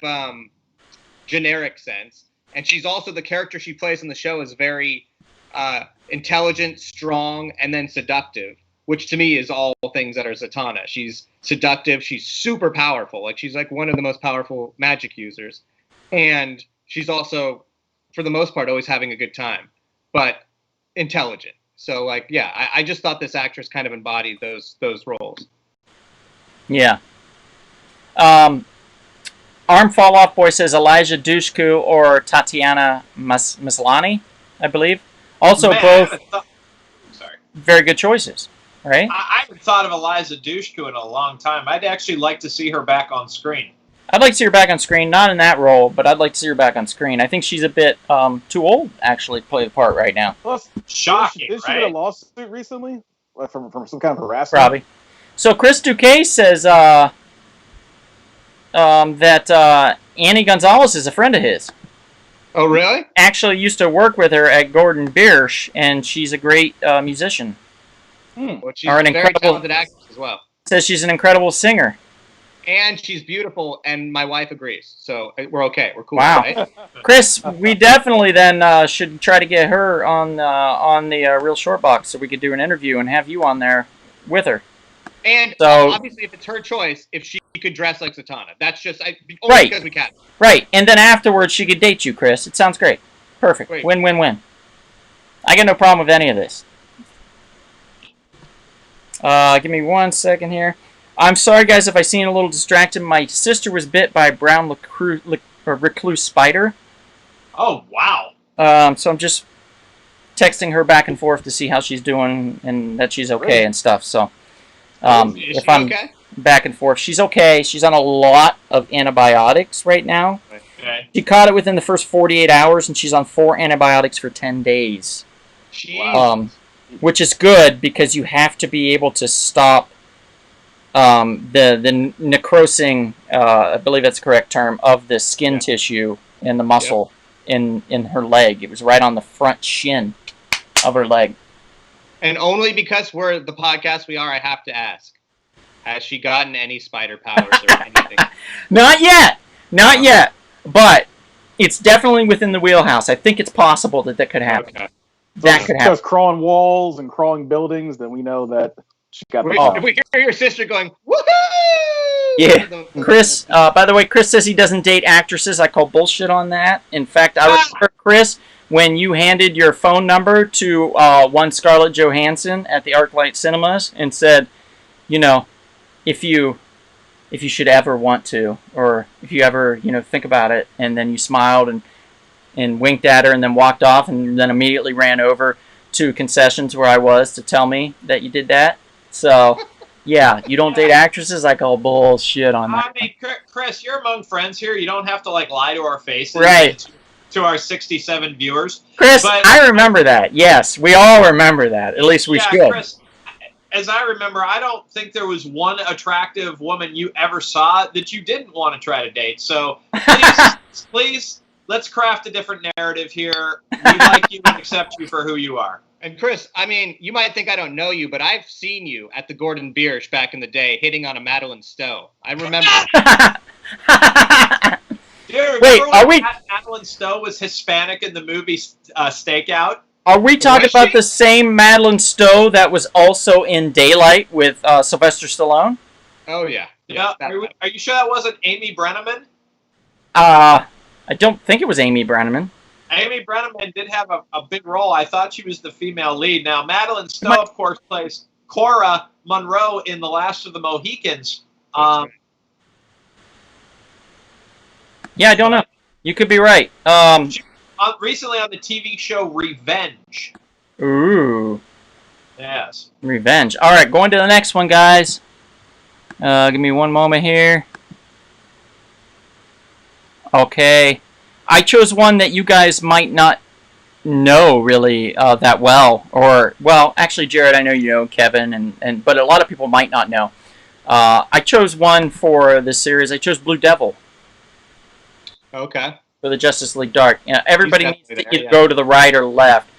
generic sense. And she's also the character she plays in the show is very intelligent, strong, and then seductive, which to me is all things that are Zatanna. She's seductive. She's super powerful. Like she's like one of the most powerful magic users, and she's also, for the most part, always having a good time, but intelligent. So like, yeah, I just thought this actress kind of embodied those roles. Yeah. Arm Fall Off Boy says Elijah Dushku or Tatiana Maslany, I believe. Also, both sorry. Very good choices, right? I haven't thought of Eliza Dushku in a long time. I'd actually like to see her back on screen. I'd like to see her back on screen, not in that role, but I'd like to see her back on screen. I think she's a bit too old, actually, to play the part right now. Plus, Shocking, did she right? get a lawsuit recently from some kind of harassment? Probably. So Chris Duque says that Annie Gonzalez is a friend of his. Oh, really? Actually used to work with her at Gordon Biersch, and she's a great musician. Well, she's Or an a very incredible- talented actress as well. Says she's an incredible singer. And she's beautiful, and my wife agrees. So we're okay. We're cool. Wow. Right? Chris, we definitely then should try to get her on the Real Short Box so we could do an interview and have you on there with her. And So- obviously, if it's her choice, if she could dress like Zatanna, that's just only Right. because we can. Right, and then afterwards she could date you, Chris. It sounds great. Perfect. Great. Win-win-win. I got no problem with any of this. Give me 1 second here. I'm sorry, guys, if I seem a little distracted. My sister was bit by a brown recluse spider. Oh, wow. So I'm just texting her back and forth to see how she's doing and that she's okay and stuff. So Is if she I'm okay? back and forth, she's okay. She's on a lot of antibiotics right now. Okay. She caught it within the first 48 hours, and she's on 4 antibiotics for 10 days. Jeez. Which is good because you have to be able to stop the necrosing, I believe that's the correct term, of the skin tissue and the muscle in her leg. It was right on the front shin of her leg. And only because we're the podcast we are, I have to ask: has she gotten any spider powers or anything? Not yet, not yet, but it's definitely within the wheelhouse. I think it's possible that could happen. Okay. That could happen. Because crawling walls and crawling buildings, then we know that she got the If we hear your sister going, woohoo! Yeah. Chris, by the way, Chris says he doesn't date actresses. I call bullshit on that. In fact, I remember, Chris, when you handed your phone number to one Scarlett Johansson at the ArcLight Cinemas and said, you know, if you should ever want to, or if you ever, think about it, and then you smiled and winked at her and then walked off and then immediately ran over to concessions where I was to tell me that you did that. So, yeah, you don't date actresses? I call bullshit on that. I mean, Chris, you're among friends here. You don't have to lie to our faces. Right. To our 67 viewers. Chris, But- I remember that. Yes, we all remember that. At least we should. Chris, as I remember, I don't think there was one attractive woman you ever saw that you didn't want to try to date. So please, let's craft a different narrative here. We like you and accept you for who you are. And Chris, I mean, you might think I don't know you, but I've seen you at the Gordon Biersch back in the day hitting on a Madeline Stowe. I remember. Dude, Wait, remember are when we- Madeline Stowe was Hispanic in the movie Stakeout? Are we talking about the same Madeline Stowe that was also in Daylight with Sylvester Stallone? Oh yeah. Yeah. Are you sure that wasn't Amy Brenneman? I don't think it was Amy Brenneman. Amy Brenneman did have a big role. I thought she was the female lead. Now, Madeline Stowe, of course, plays Cora Monroe in The Last of the Mohicans. Yeah, I don't know. You could be right. Recently on the TV show Revenge. Ooh. Yes. Revenge. All right, going to the next one, guys. Give me one moment here. Okay. I chose one that you guys might not know really that well. Or, well, actually, Jarrett, I know you know, Kevin, but a lot of people might not know. I chose one for this series. I chose Blue Devil. Okay. For the Justice League Dark. You know, everybody needs to either go to the right or left.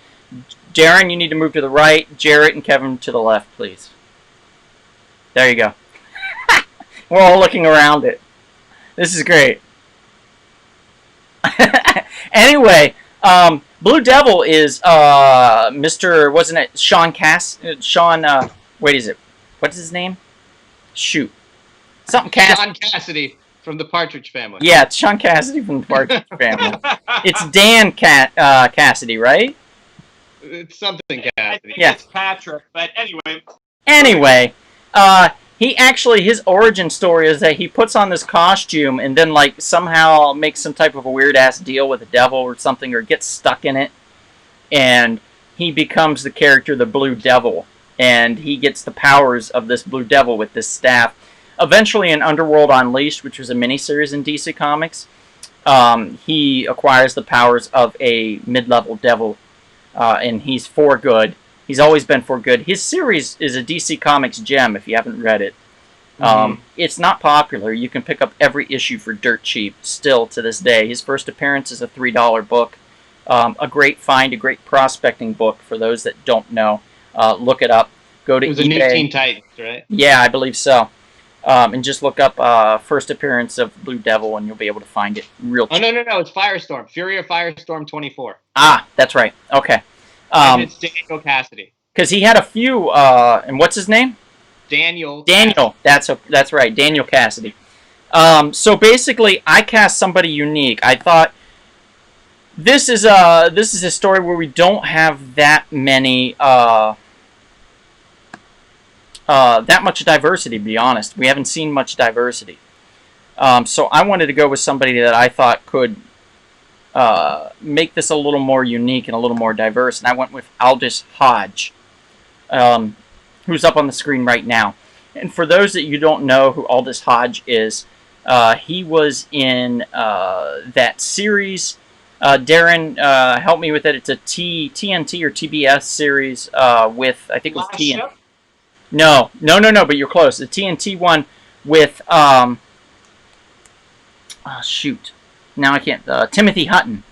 Darren, you need to move to the right. Jarrett and Kevin to the left, please. There you go. We're all looking around it. This is great. Anyway, Blue Devil is Mr. Wasn't it Sean wait, is it? What's his name? Shoot. Something Sean Cassidy. From the Partridge Family. Yeah, it's Sean Cassidy from the Partridge Family. It's Dan Cassidy, right? It's something Cassidy. I think it's Patrick, but anyway. Anyway, his origin story is that he puts on this costume and then, like, somehow makes some type of a weird-ass deal with the devil or something, or gets stuck in it, and he becomes the character, the Blue Devil, and he gets the powers of this Blue Devil with this staff. Eventually, in Underworld Unleashed, which was a miniseries in DC Comics, he acquires the powers of a mid-level devil, and he's for good. He's always been for good. His series is a DC Comics gem, if you haven't read it. It's not popular. You can pick up every issue for dirt cheap, still to this day. His first appearance is a $3 book. A great find, a great prospecting book for those that don't know. Look it up. Go to eBay. It was a New Teen Titans, right? Yeah, I believe so. And just look up first appearance of Blue Devil, and you'll be able to find it real cheap. Oh, no, it's Firestorm. Fury of Firestorm 24. Ah, that's right. Okay. And it's Daniel Cassidy. Because he had a few, and what's his name? Daniel. That's right, Daniel Cassidy. So basically, I cast somebody unique. I thought, this is a story where we don't have that many... that much diversity, to be honest. We haven't seen much diversity. So I wanted to go with somebody that I thought could make this a little more unique and a little more diverse. And I went with Aldous Hodge, who's up on the screen right now. And for those that you don't know who Aldous Hodge is, he was in that series. Darren, help me with it. It's a TNT or TBS series with, I think it was TNT. No, but you're close. The TNT one with, shoot. Now I can't, Timothy Hutton.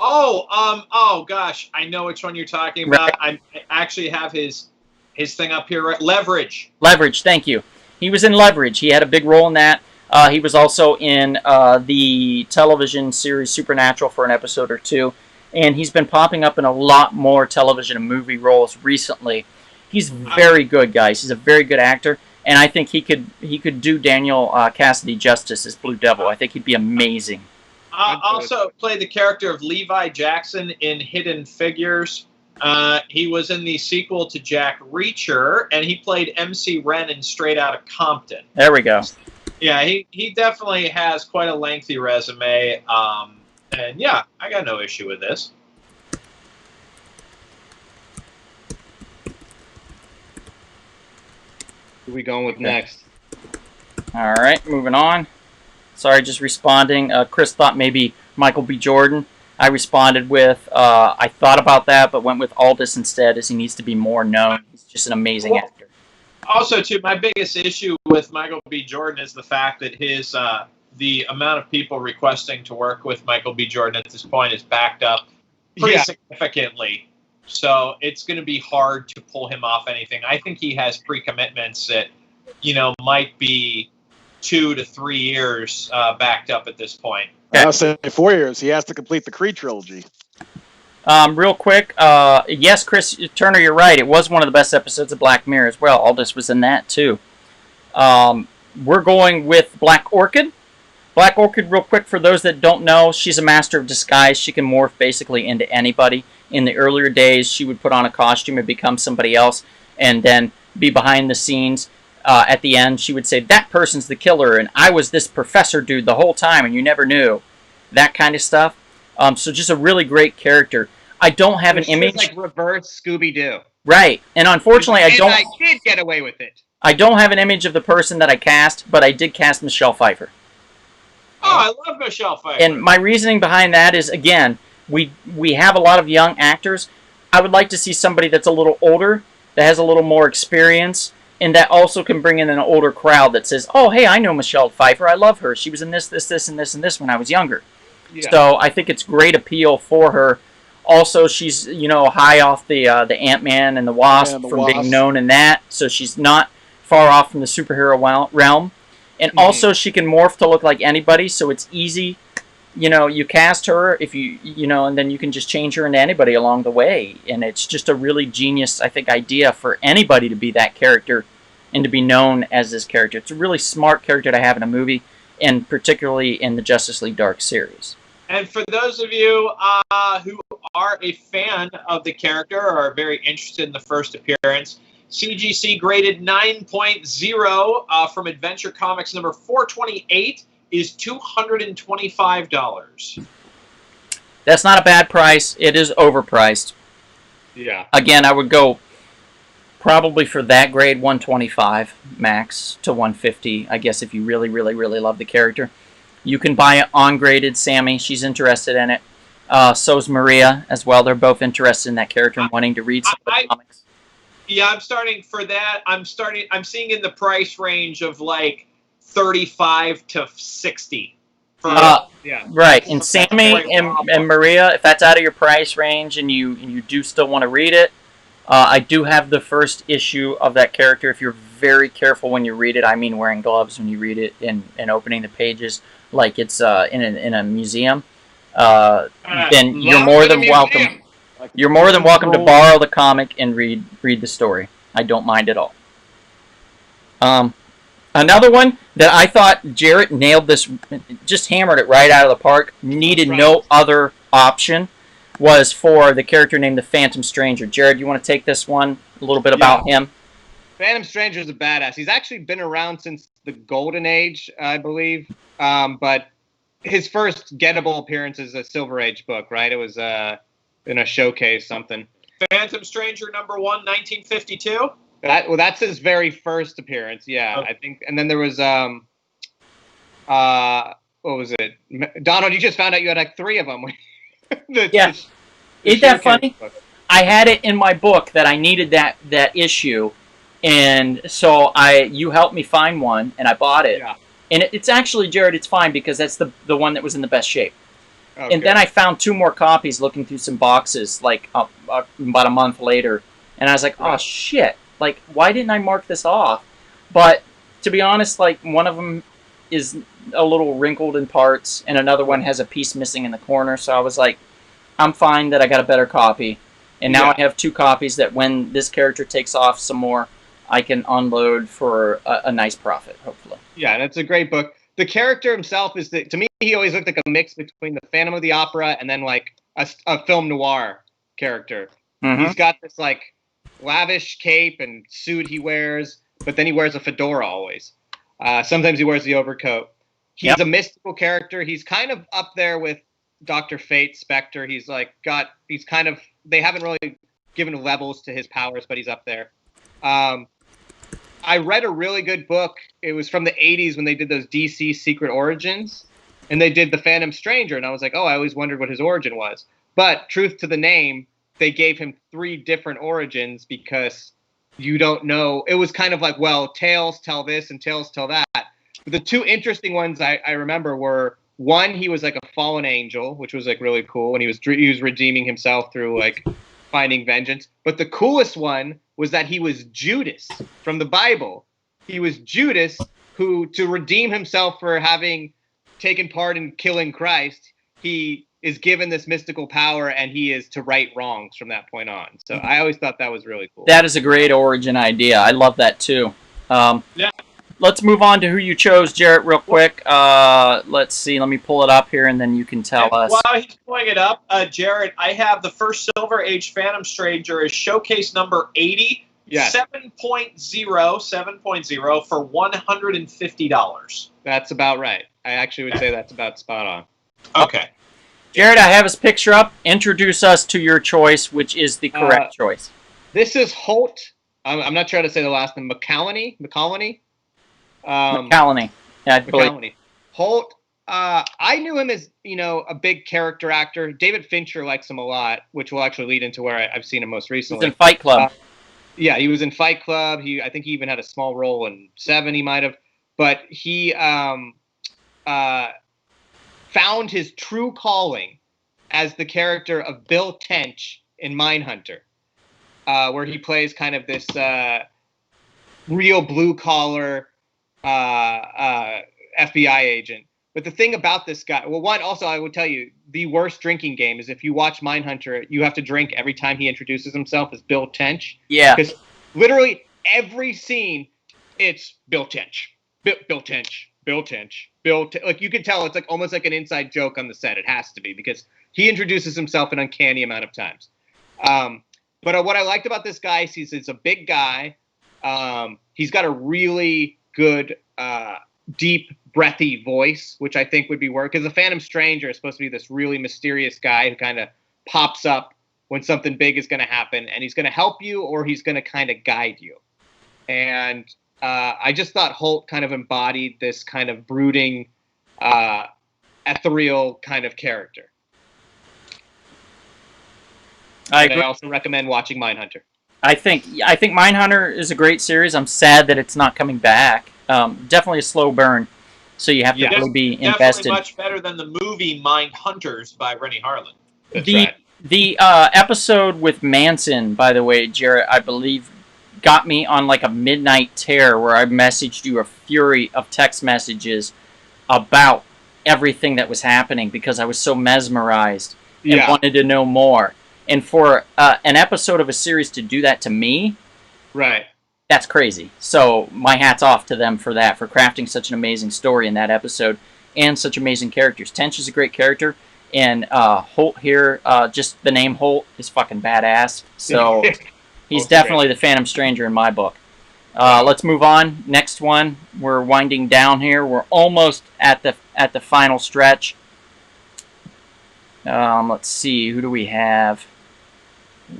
Oh gosh, I know which one you're talking about. Right. I actually have his thing up here, right? Leverage. Leverage, thank you. He was in Leverage. He had a big role in that. He was also in the television series Supernatural for an episode or two. And he's been popping up in a lot more television and movie roles recently. He's very good, guys. He's a very good actor, and I think he could do Daniel Cassidy justice as Blue Devil. I think he'd be amazing. Also played the character of Levi Jackson in Hidden Figures. He was in the sequel to Jack Reacher, and he played MC Ren in Straight Outta Compton. There we go. Yeah, he definitely has quite a lengthy resume, and yeah, I got no issue with this. Who are we going with next? All right, moving on. Sorry, just responding. Chris thought maybe Michael B. Jordan. I responded with, I thought about that, but went with Aldous instead, as he needs to be more known. He's just an amazing actor. Also, too, my biggest issue with Michael B. Jordan is the fact that his the amount of people requesting to work with Michael B. Jordan at this point is backed up pretty significantly. So it's going to be hard to pull him off anything. I think he has pre-commitments that, might be 2 to 3 years backed up at this point. I'll say 4 years. He has to complete the Creed trilogy. Real quick, yes, Chris Turner, you're right. It was one of the best episodes of Black Mirror as well. Aldous was in that too. We're going with Black Orchid. Black Orchid, real quick, for those that don't know, she's a master of disguise. She can morph basically into anybody. In the earlier days, she would put on a costume and become somebody else, and then be behind the scenes. At the end, she would say, "That person's the killer, and I was this professor dude the whole time, and you never knew." That kind of stuff. So just a really great character. I don't have an image. Like reverse Scooby-Doo. Right, and unfortunately, I did get away with it. I don't have an image of the person that I cast, but I did cast Michelle Pfeiffer. Oh, I love Michelle Pfeiffer. And my reasoning behind that is, again, we have a lot of young actors. I would like to see somebody that's a little older, that has a little more experience, and that also can bring in an older crowd that says, "Oh, hey, I know Michelle Pfeiffer. I love her. She was in this, and this when I was younger." Yeah. So I think it's great appeal for her. Also, she's high off the Ant-Man and the Wasp from being known in that, so she's not far off from the superhero realm. And also, she can morph to look like anybody, so it's easy. You cast her, if and then you can just change her into anybody along the way. And it's just a really genius, I think, idea for anybody to be that character and to be known as this character. It's a really smart character to have in a movie, and particularly in the Justice League Dark series. And for those of you who are a fan of the character or are very interested in the first appearance, CGC graded 9.0 from Adventure Comics number 428 is $225. That's not a bad price. It is overpriced. Yeah. Again, I would go probably for that grade 125 max to 150. I guess if you really, really, really love the character, you can buy it ungraded. Sammy, she's interested in it. So's Maria as well. They're both interested in that character and wanting to read some of the comics. Yeah, I'm starting for that. I'm seeing in the price range of like 35 to 60. Right. And Sammy and Maria, if that's out of your price range and you do still want to read it, I do have the first issue of that character. If you're very careful when you read it, I mean wearing gloves when you read it and opening the pages like it's in a museum, then you're more than welcome. You're more than welcome to borrow the comic and read the story. I don't mind at all. Another one that I thought Jarrett nailed this, just hammered it right out of the park, needed no other option, was for the character named the Phantom Stranger. Jared, you want to take this one? A little bit about him? Phantom Stranger is a badass. He's actually been around since the Golden Age, I believe. But his first gettable appearance is a Silver Age book, right? It was in a showcase, something. Phantom Stranger #1, 1952. That's his very first appearance, yeah. Okay. I think, and then there was what was it? Donald, you just found out you had like 3 of them. Isn't that funny? Book. I had it in my book that I needed that issue, and so you helped me find one, and I bought it. Yeah. And it's actually, Jared, it's fine because that's the one that was in the best shape. Okay. And then I found 2 more copies looking through some boxes like about a month later, and I was like, oh shit, like why didn't I mark this off? But to be honest, like one of them is a little wrinkled in parts, and another one has a piece missing in the corner. So I was like, I'm fine that I got a better copy, and now I have 2 copies that when this character takes off some more, I can unload for a nice profit, hopefully. Yeah, and it's a great book. The character himself is to me, he always looked like a mix between the Phantom of the Opera and then like a film noir character. Mm-hmm. He's got this like lavish cape and suit he wears, but then he wears a fedora always. Sometimes he wears the overcoat. He's a mystical character. He's kind of up there with Dr. Fate, Spectre. They haven't really given levels to his powers, but he's up there. I read a really good book. It was from the 80s when they did those DC Secret Origins, and they did the Phantom Stranger, and I was like, oh, I always wondered what his origin was. But truth to the name, they gave him 3 different origins because you don't know. It was kind of like, well, tales tell this and tales tell that. But the 2 interesting ones I remember were, one, he was like a fallen angel, which was like really cool, and he was redeeming himself through like finding vengeance. But the coolest one was that he was Judas from the Bible. He was Judas who, to redeem himself for having taken part in killing Christ, he is given this mystical power, and he is to right wrongs from that point on. So I always thought that was really cool. That is a great origin idea. I love that too. Yeah. Let's move on to who you chose, Jarrett, real quick. Let's see. Let me pull it up here, and then you can tell us. While he's pulling it up, Jarrett, I have the first Silver Age Phantom Stranger as showcase number 80, Yes. 7.0 for $150. That's about right. I actually would say that's about spot on. Okay. Jarrett, I have his picture up. Introduce us to your choice, which is the correct choice. This is Holt. I'm not sure how to say the last name. McCallany? McCallany. Yeah, I believe. McCallany. Holt. I knew him as, a big character actor. David Fincher likes him a lot, which will actually lead into where I've seen him most recently. He's in Fight Club. Yeah, he was in Fight Club. I think he even had a small role in Seven. He might have, but he found his true calling as the character of Bill Tench in Mindhunter, where he plays kind of this real blue collar FBI agent. But the thing about this guy, well, one, also I would tell you, the worst drinking game is if you watch Mindhunter, you have to drink every time he introduces himself as Bill Tench. Yeah. Because literally every scene, it's Bill Tench, Bill Tench, Bill Tench, like you can tell it's like almost like an inside joke on the set. It has to be because he introduces himself an uncanny amount of times. But what I liked about this guy is he's a big guy. He's got a really good, deep, breathy voice, which I think would be work. Because the Phantom Stranger is supposed to be this really mysterious guy who kind of pops up when something big is going to happen, and he's going to help you or he's going to kind of guide you. And I just thought Holt kind of embodied this kind of brooding, ethereal kind of character. I also recommend watching Mindhunter. I think Mindhunter is a great series. I'm sad that it's not coming back. Definitely a slow burn, so you have to really be invested. Definitely much better than the movie Mindhunters by Rennie Harlan. That's right. The episode with Manson, by the way, Jarrett, I believe, got me on like a midnight tear where I messaged you a fury of text messages about everything that was happening because I was so mesmerized and wanted to know more. And for an episode of a series to do that to me, right, that's crazy. So my hat's off to them for that, for crafting such an amazing story in that episode and such amazing characters. Tench is a great character, and Holt here, just the name Holt is fucking badass. So he's definitely the Phantom Stranger in my book. Let's move on. Next one. We're winding down here. We're almost at the final stretch. Let's see. Who do we have?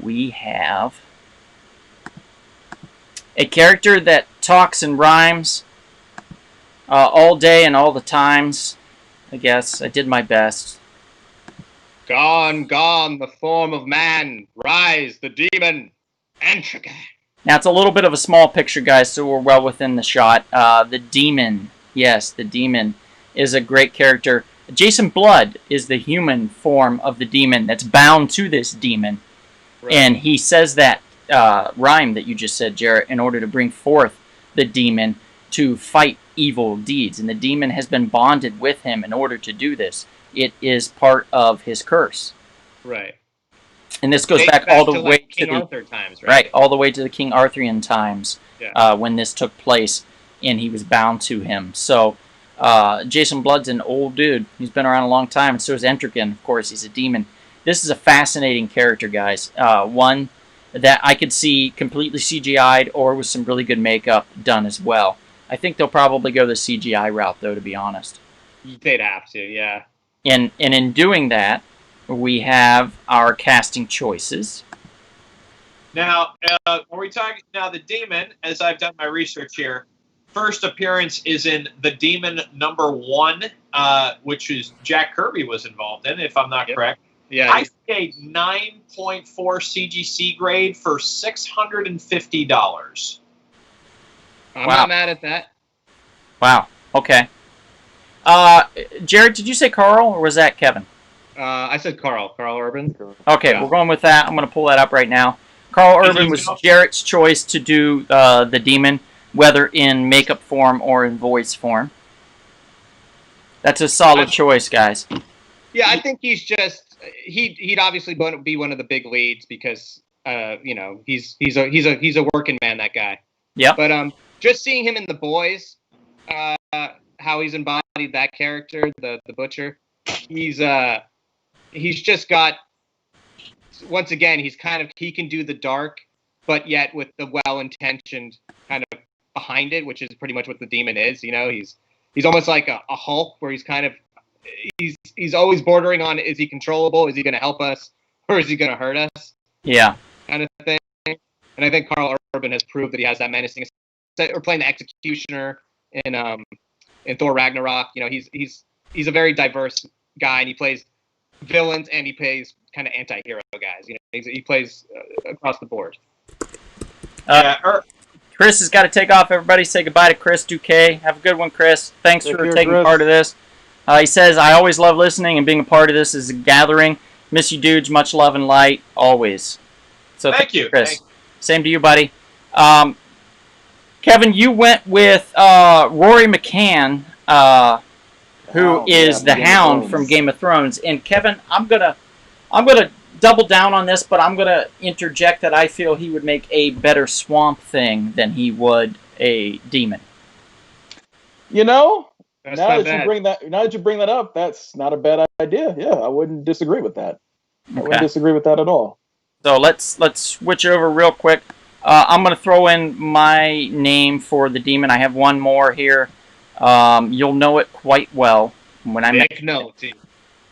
We have a character that talks and rhymes all day and all the times. I guess I did my best. Gone, gone, the form of man. Rise, the demon. Antragan. Now, it's a little bit of a small picture, guys, so we're well within the shot. The demon. Yes, the demon is a great character. Jason Blood is the human form of the demon that's bound to this demon. Right. And he says that rhyme that you just said, Jarrett, in order to bring forth the demon to fight evil deeds. And the demon has been bonded with him in order to do this. It is part of his curse. Right. And this goes back all the way to King Arthur times, right? Right, all the way to the King Arthurian times, yeah. When this took place, and he was bound to him. So, Jason Blood's an old dude. He's been around a long time, and so is Entrican. Of course, he's a demon. This is a fascinating character, guys. One that I could see completely CGI'd or with some really good makeup done as well. I think they'll probably go the CGI route, though, to be honest. They'd have to, yeah. And in doing that, we have our casting choices. Now, when we talk now, the demon, as I've done my research here, first appearance is in The Demon #1, which is Jack Kirby was involved in, if I'm not correct. Yeah. I paid 9.4 CGC grade for $650. I'm not mad at that. Wow. Okay. Jared, did you say Carl or was that Kevin? I said Carl Urban. Okay, yeah. We're going with that. I'm going to pull that up right now. Carl Urban was Jarrett's choice to do the demon, whether in makeup form or in voice form. That's a solid choice, guys. Yeah, I think he's just he'd obviously be one of the big leads because he's a working man, that guy. Yeah. But just seeing him in The Boys, how he's embodied that character, the butcher, he's just got, once again, he can do the dark, but yet with the well-intentioned kind of behind it, which is pretty much what the demon is. He's almost like a Hulk, where he's always bordering on, is he controllable? Is he going to help us, or is he going to hurt us? Yeah, kind of thing. And I think Karl Urban has proved that he has that menacing. Or playing the executioner in Thor Ragnarok. He's a very diverse guy, and he plays villains and he plays kind of anti-hero guys. He plays across the board. Chris has got to take off. Everybody say goodbye to Chris Duque. Have a good one, Chris. Thanks for taking part of this. He says, I always love listening, and being a part of this is a gathering. Miss you dudes. Much love and light. Always. So thank you, Chris. Same to you, buddy. Kevin, you went with Rory McCann, who is the Hound from Game of Thrones. And Kevin, I'm gonna double down on this, but I'm gonna interject that I feel he would make a better Swamp Thing than he would a demon. Now that you bring that up, that's not a bad idea. Yeah, I wouldn't disagree with that. I wouldn't disagree with that at all. So let's switch over real quick. I'm going to throw in my name for the demon. I have one more here. You'll know it quite well when I Nick Nolte.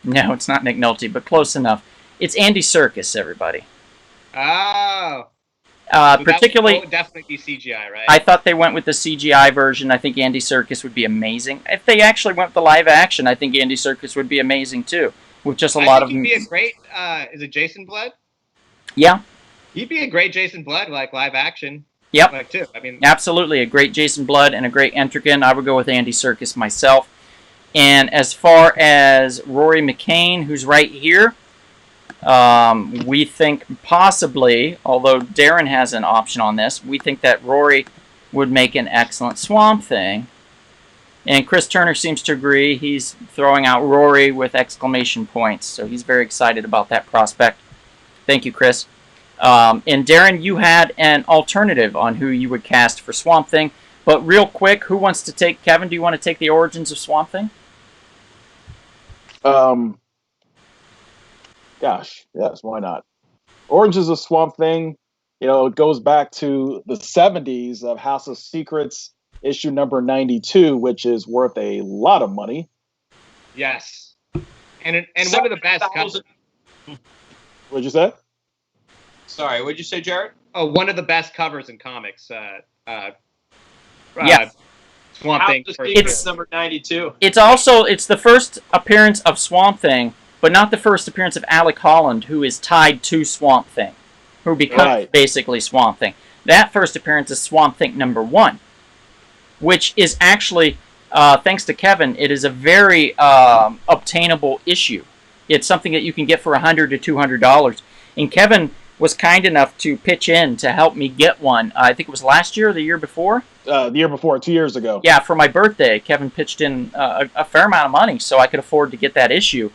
No, it's not Nick Nolte, but close enough. It's Andy Serkis, everybody. Oh. Particularly, that would definitely be CGI, right? I thought they went with the CGI version. I think Andy Serkis would be amazing. If they actually went with the live action, I think Andy Serkis would be amazing too. With just a lot of. He'd be a great. Is it Jason Blood? Yeah. He'd be a great Jason Blood, like live action. Yep. Too. Absolutely, a great Jason Blood and a great Entrigan. I would go with Andy Serkis myself. And as far as Rory McCann, who's right here, we think possibly, although Darren has an option on this, we think that Rory would make an excellent Swamp Thing. And Chris Turner seems to agree. He's throwing out Rory with exclamation points, so he's very excited about that prospect. Thank you, Chris. And Darren, you had an alternative on who you would cast for Swamp Thing. But real quick, who wants to take... Kevin, do you want to take the origins of Swamp Thing? Gosh, yes, why not? Origins of Swamp Thing, it goes back to the 70s of House of Secrets, issue number 92, which is worth a lot of money. Yes. And one of the best covers. What'd you say? Sorry, what'd you say, Jarrett? Oh, one of the best covers in comics. Yeah. Swamp Thing. It's number 92. It's the first appearance of Swamp Thing, but not the first appearance of Alec Holland, who is tied to Swamp Thing, who becomes basically Swamp Thing. That first appearance is Swamp Thing number 1, which is actually, thanks to Kevin, it is a very obtainable issue. It's something that you can get for $100 to $200. And Kevin was kind enough to pitch in to help me get one. I think it was last year or the year before? The year before, 2 years ago. Yeah, for my birthday, Kevin pitched in a fair amount of money, so I could afford to get that issue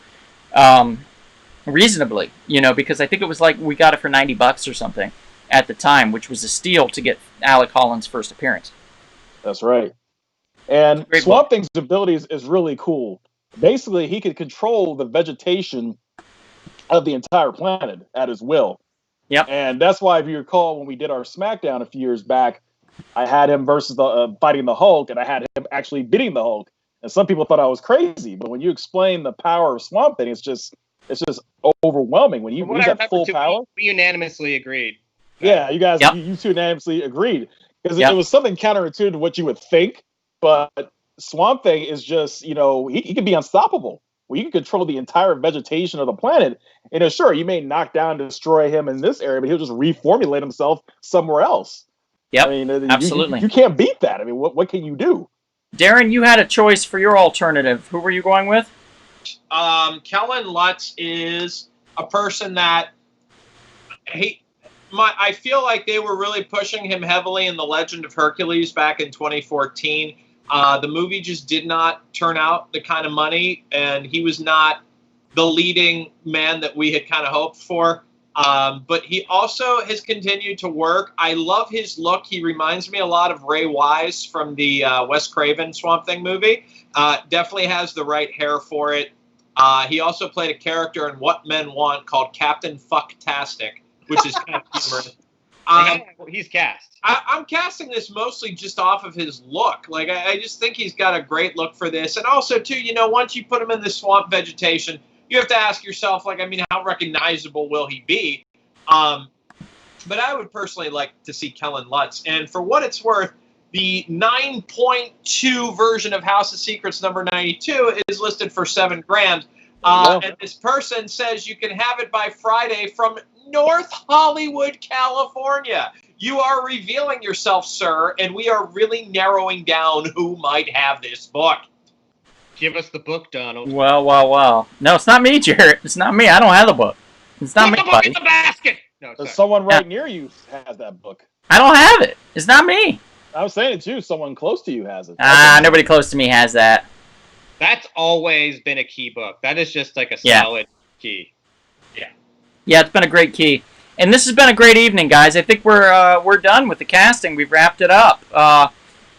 reasonably, because I think it was like we got it for $90 or something at the time, which was a steal to get Alec Holland's first appearance. That's right. And Swamp Thing's abilities is really cool. Basically, he could control the vegetation of the entire planet at his will. Yep. And that's why, if you recall, when we did our SmackDown a few years back, I had him versus fighting the Hulk, and I had him actually beating the Hulk. And some people thought I was crazy, but when you explain the power of Swamp Thing, it's just overwhelming. When you use that full power, we unanimously agreed. Yeah, you guys, you two unanimously agreed, because it was something counterintuitive to what you would think. But Swamp Thing is just, he can be unstoppable. Well, you can control the entire vegetation of the planet. And sure, you may knock down and destroy him in this area, but he'll just reformulate himself somewhere else. Yep, I mean, absolutely. You can't beat that. I mean, what can you do? Darren, you had a choice for your alternative. Who were you going with? Kellen Lutz is a person that I feel like they were really pushing him heavily in The Legend of Hercules back in 2014. The movie just did not turn out the kind of money, and he was not the leading man that we had kind of hoped for. But he also has continued to work. I love his look. He reminds me a lot of Ray Wise from the Wes Craven Swamp Thing movie. Definitely has the right hair for it. He also played a character in What Men Want called Captain Fucktastic, which is kind of humorous. He's cast. I'm casting this mostly just off of his look. Like, I just think he's got a great look for this. And also, too, once you put him in the swamp vegetation, you have to ask yourself, like, I mean, how recognizable will he be? But I would personally like to see Kellen Lutz. And for what it's worth, the 9.2 version of House of Secrets number 92 is listed for $7,000. And this person says you can have it by Friday from North Hollywood, California. You are revealing yourself, sir, and we are really narrowing down who might have this book. Give us the book, Donald. Well. No, it's not me, Jarrett. It's not me. I don't have the book. It's not me, Put the book buddy. in the basket! No, Someone right near you has that book. I don't have it. It's not me. I was saying it too. Someone close to you has it. Nobody close to me has that. That's always been a key book. That is just like a solid key. Yeah, it's been a great key. And this has been a great evening, guys. I think we're done with the casting. We've wrapped it up.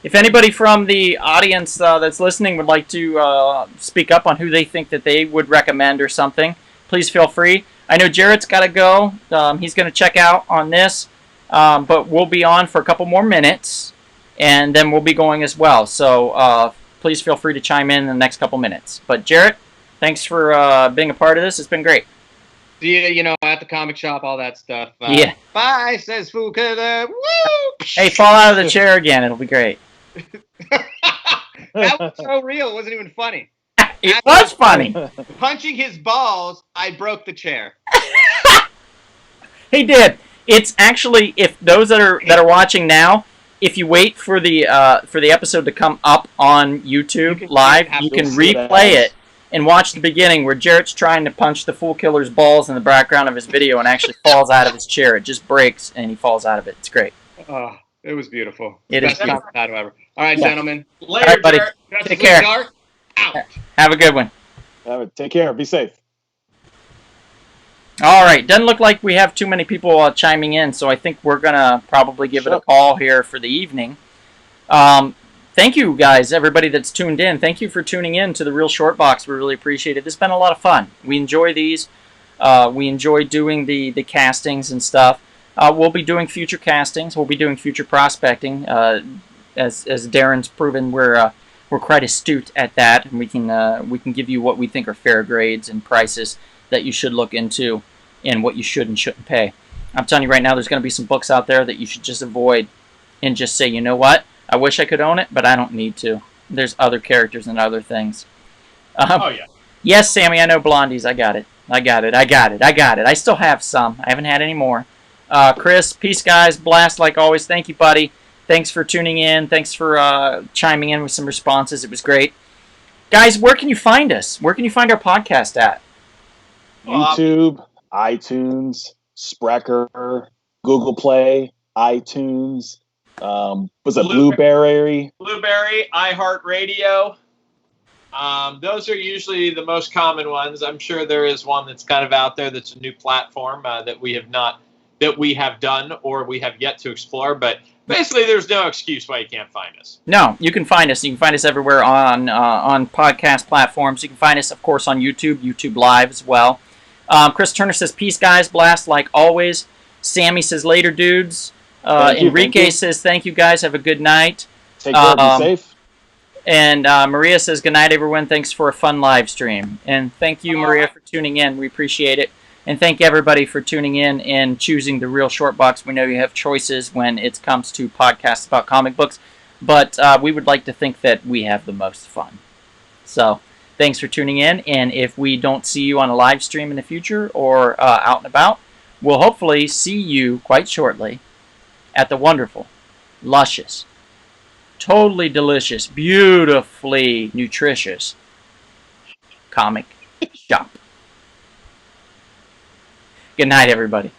If anybody from the audience that's listening would like to speak up on who they think that they would recommend or something, please feel free. I know Jarrett's got to go. He's going to check out on this. But we'll be on for a couple more minutes, and then we'll be going as well. So please feel free to chime in the next couple minutes. But Jarrett, thanks for being a part of this. It's been great. See you, at the comic shop, all that stuff. Yeah. Bye, says Fuka. Woo! Hey, fall out of the chair again. It'll be great. That was so real. It wasn't even funny. It was funny. Punching his balls, I broke the chair. He did. It's actually, if those that are watching now, if you wait for the episode to come up on YouTube live, you can replay it and watch the beginning where Jarrett's trying to punch the Fool Killer's balls in the background of his video and actually falls out of his chair. It just breaks and he falls out of it. It's great. Oh, it was beautiful. It is beautiful. Ever. All right, gentlemen. Later, all right, buddy. Jarrett. Take care. Dark. Out. Have a good one. Take care. Be safe. All right. Doesn't look like we have too many people chiming in, so I think we're going to probably give it a call here for the evening. Thank you, guys, everybody that's tuned in. Thank you for tuning in to the Real Short Box. We really appreciate it. This has been a lot of fun. We enjoy these. We enjoy doing the castings and stuff. We'll be doing future castings. We'll be doing future prospecting. As Darren's proven, we're quite astute at that, and we can give you what we think are fair grades and prices that you should look into and what you should and shouldn't pay. I'm telling you right now, there's going to be some books out there that you should just avoid and just say, you know what? I wish I could own it, but I don't need to. There's other characters and other things. Oh, yeah. Yes, Sammy, I know Blondies. I got it. I still have some. I haven't had any more. Chris, peace, guys. Blast like always. Thank you, buddy. Thanks for tuning in. Thanks for chiming in with some responses. It was great. Guys, where can you find us? Where can you find our podcast at? YouTube, iTunes, Spreaker, Google Play, iTunes. Was it Blueberry? Blueberry, iHeartRadio. Those are usually the most common ones. I'm sure there is one that's kind of out there that's a new platform that we have done or we have yet to explore. But basically, there's no excuse why you can't find us. No, you can find us. You can find us everywhere on podcast platforms. You can find us, of course, on YouTube Live as well. Chris Turner says, peace, guys. Blast like always. Sammy says, later, dudes. Enrique says, thank you, guys. Have a good night. Take care. Be safe. And Maria says, good night, everyone. Thanks for a fun live stream. And thank you, Maria, for tuning in. We appreciate it. And thank everybody for tuning in and choosing the Real Short Box. We know you have choices when it comes to podcasts about comic books, but we would like to think that we have the most fun. So thanks for tuning in. And if we don't see you on a live stream in the future or out and about, we'll hopefully see you quite shortly at the wonderful, luscious, totally delicious, beautifully nutritious comic shop. Good night, everybody.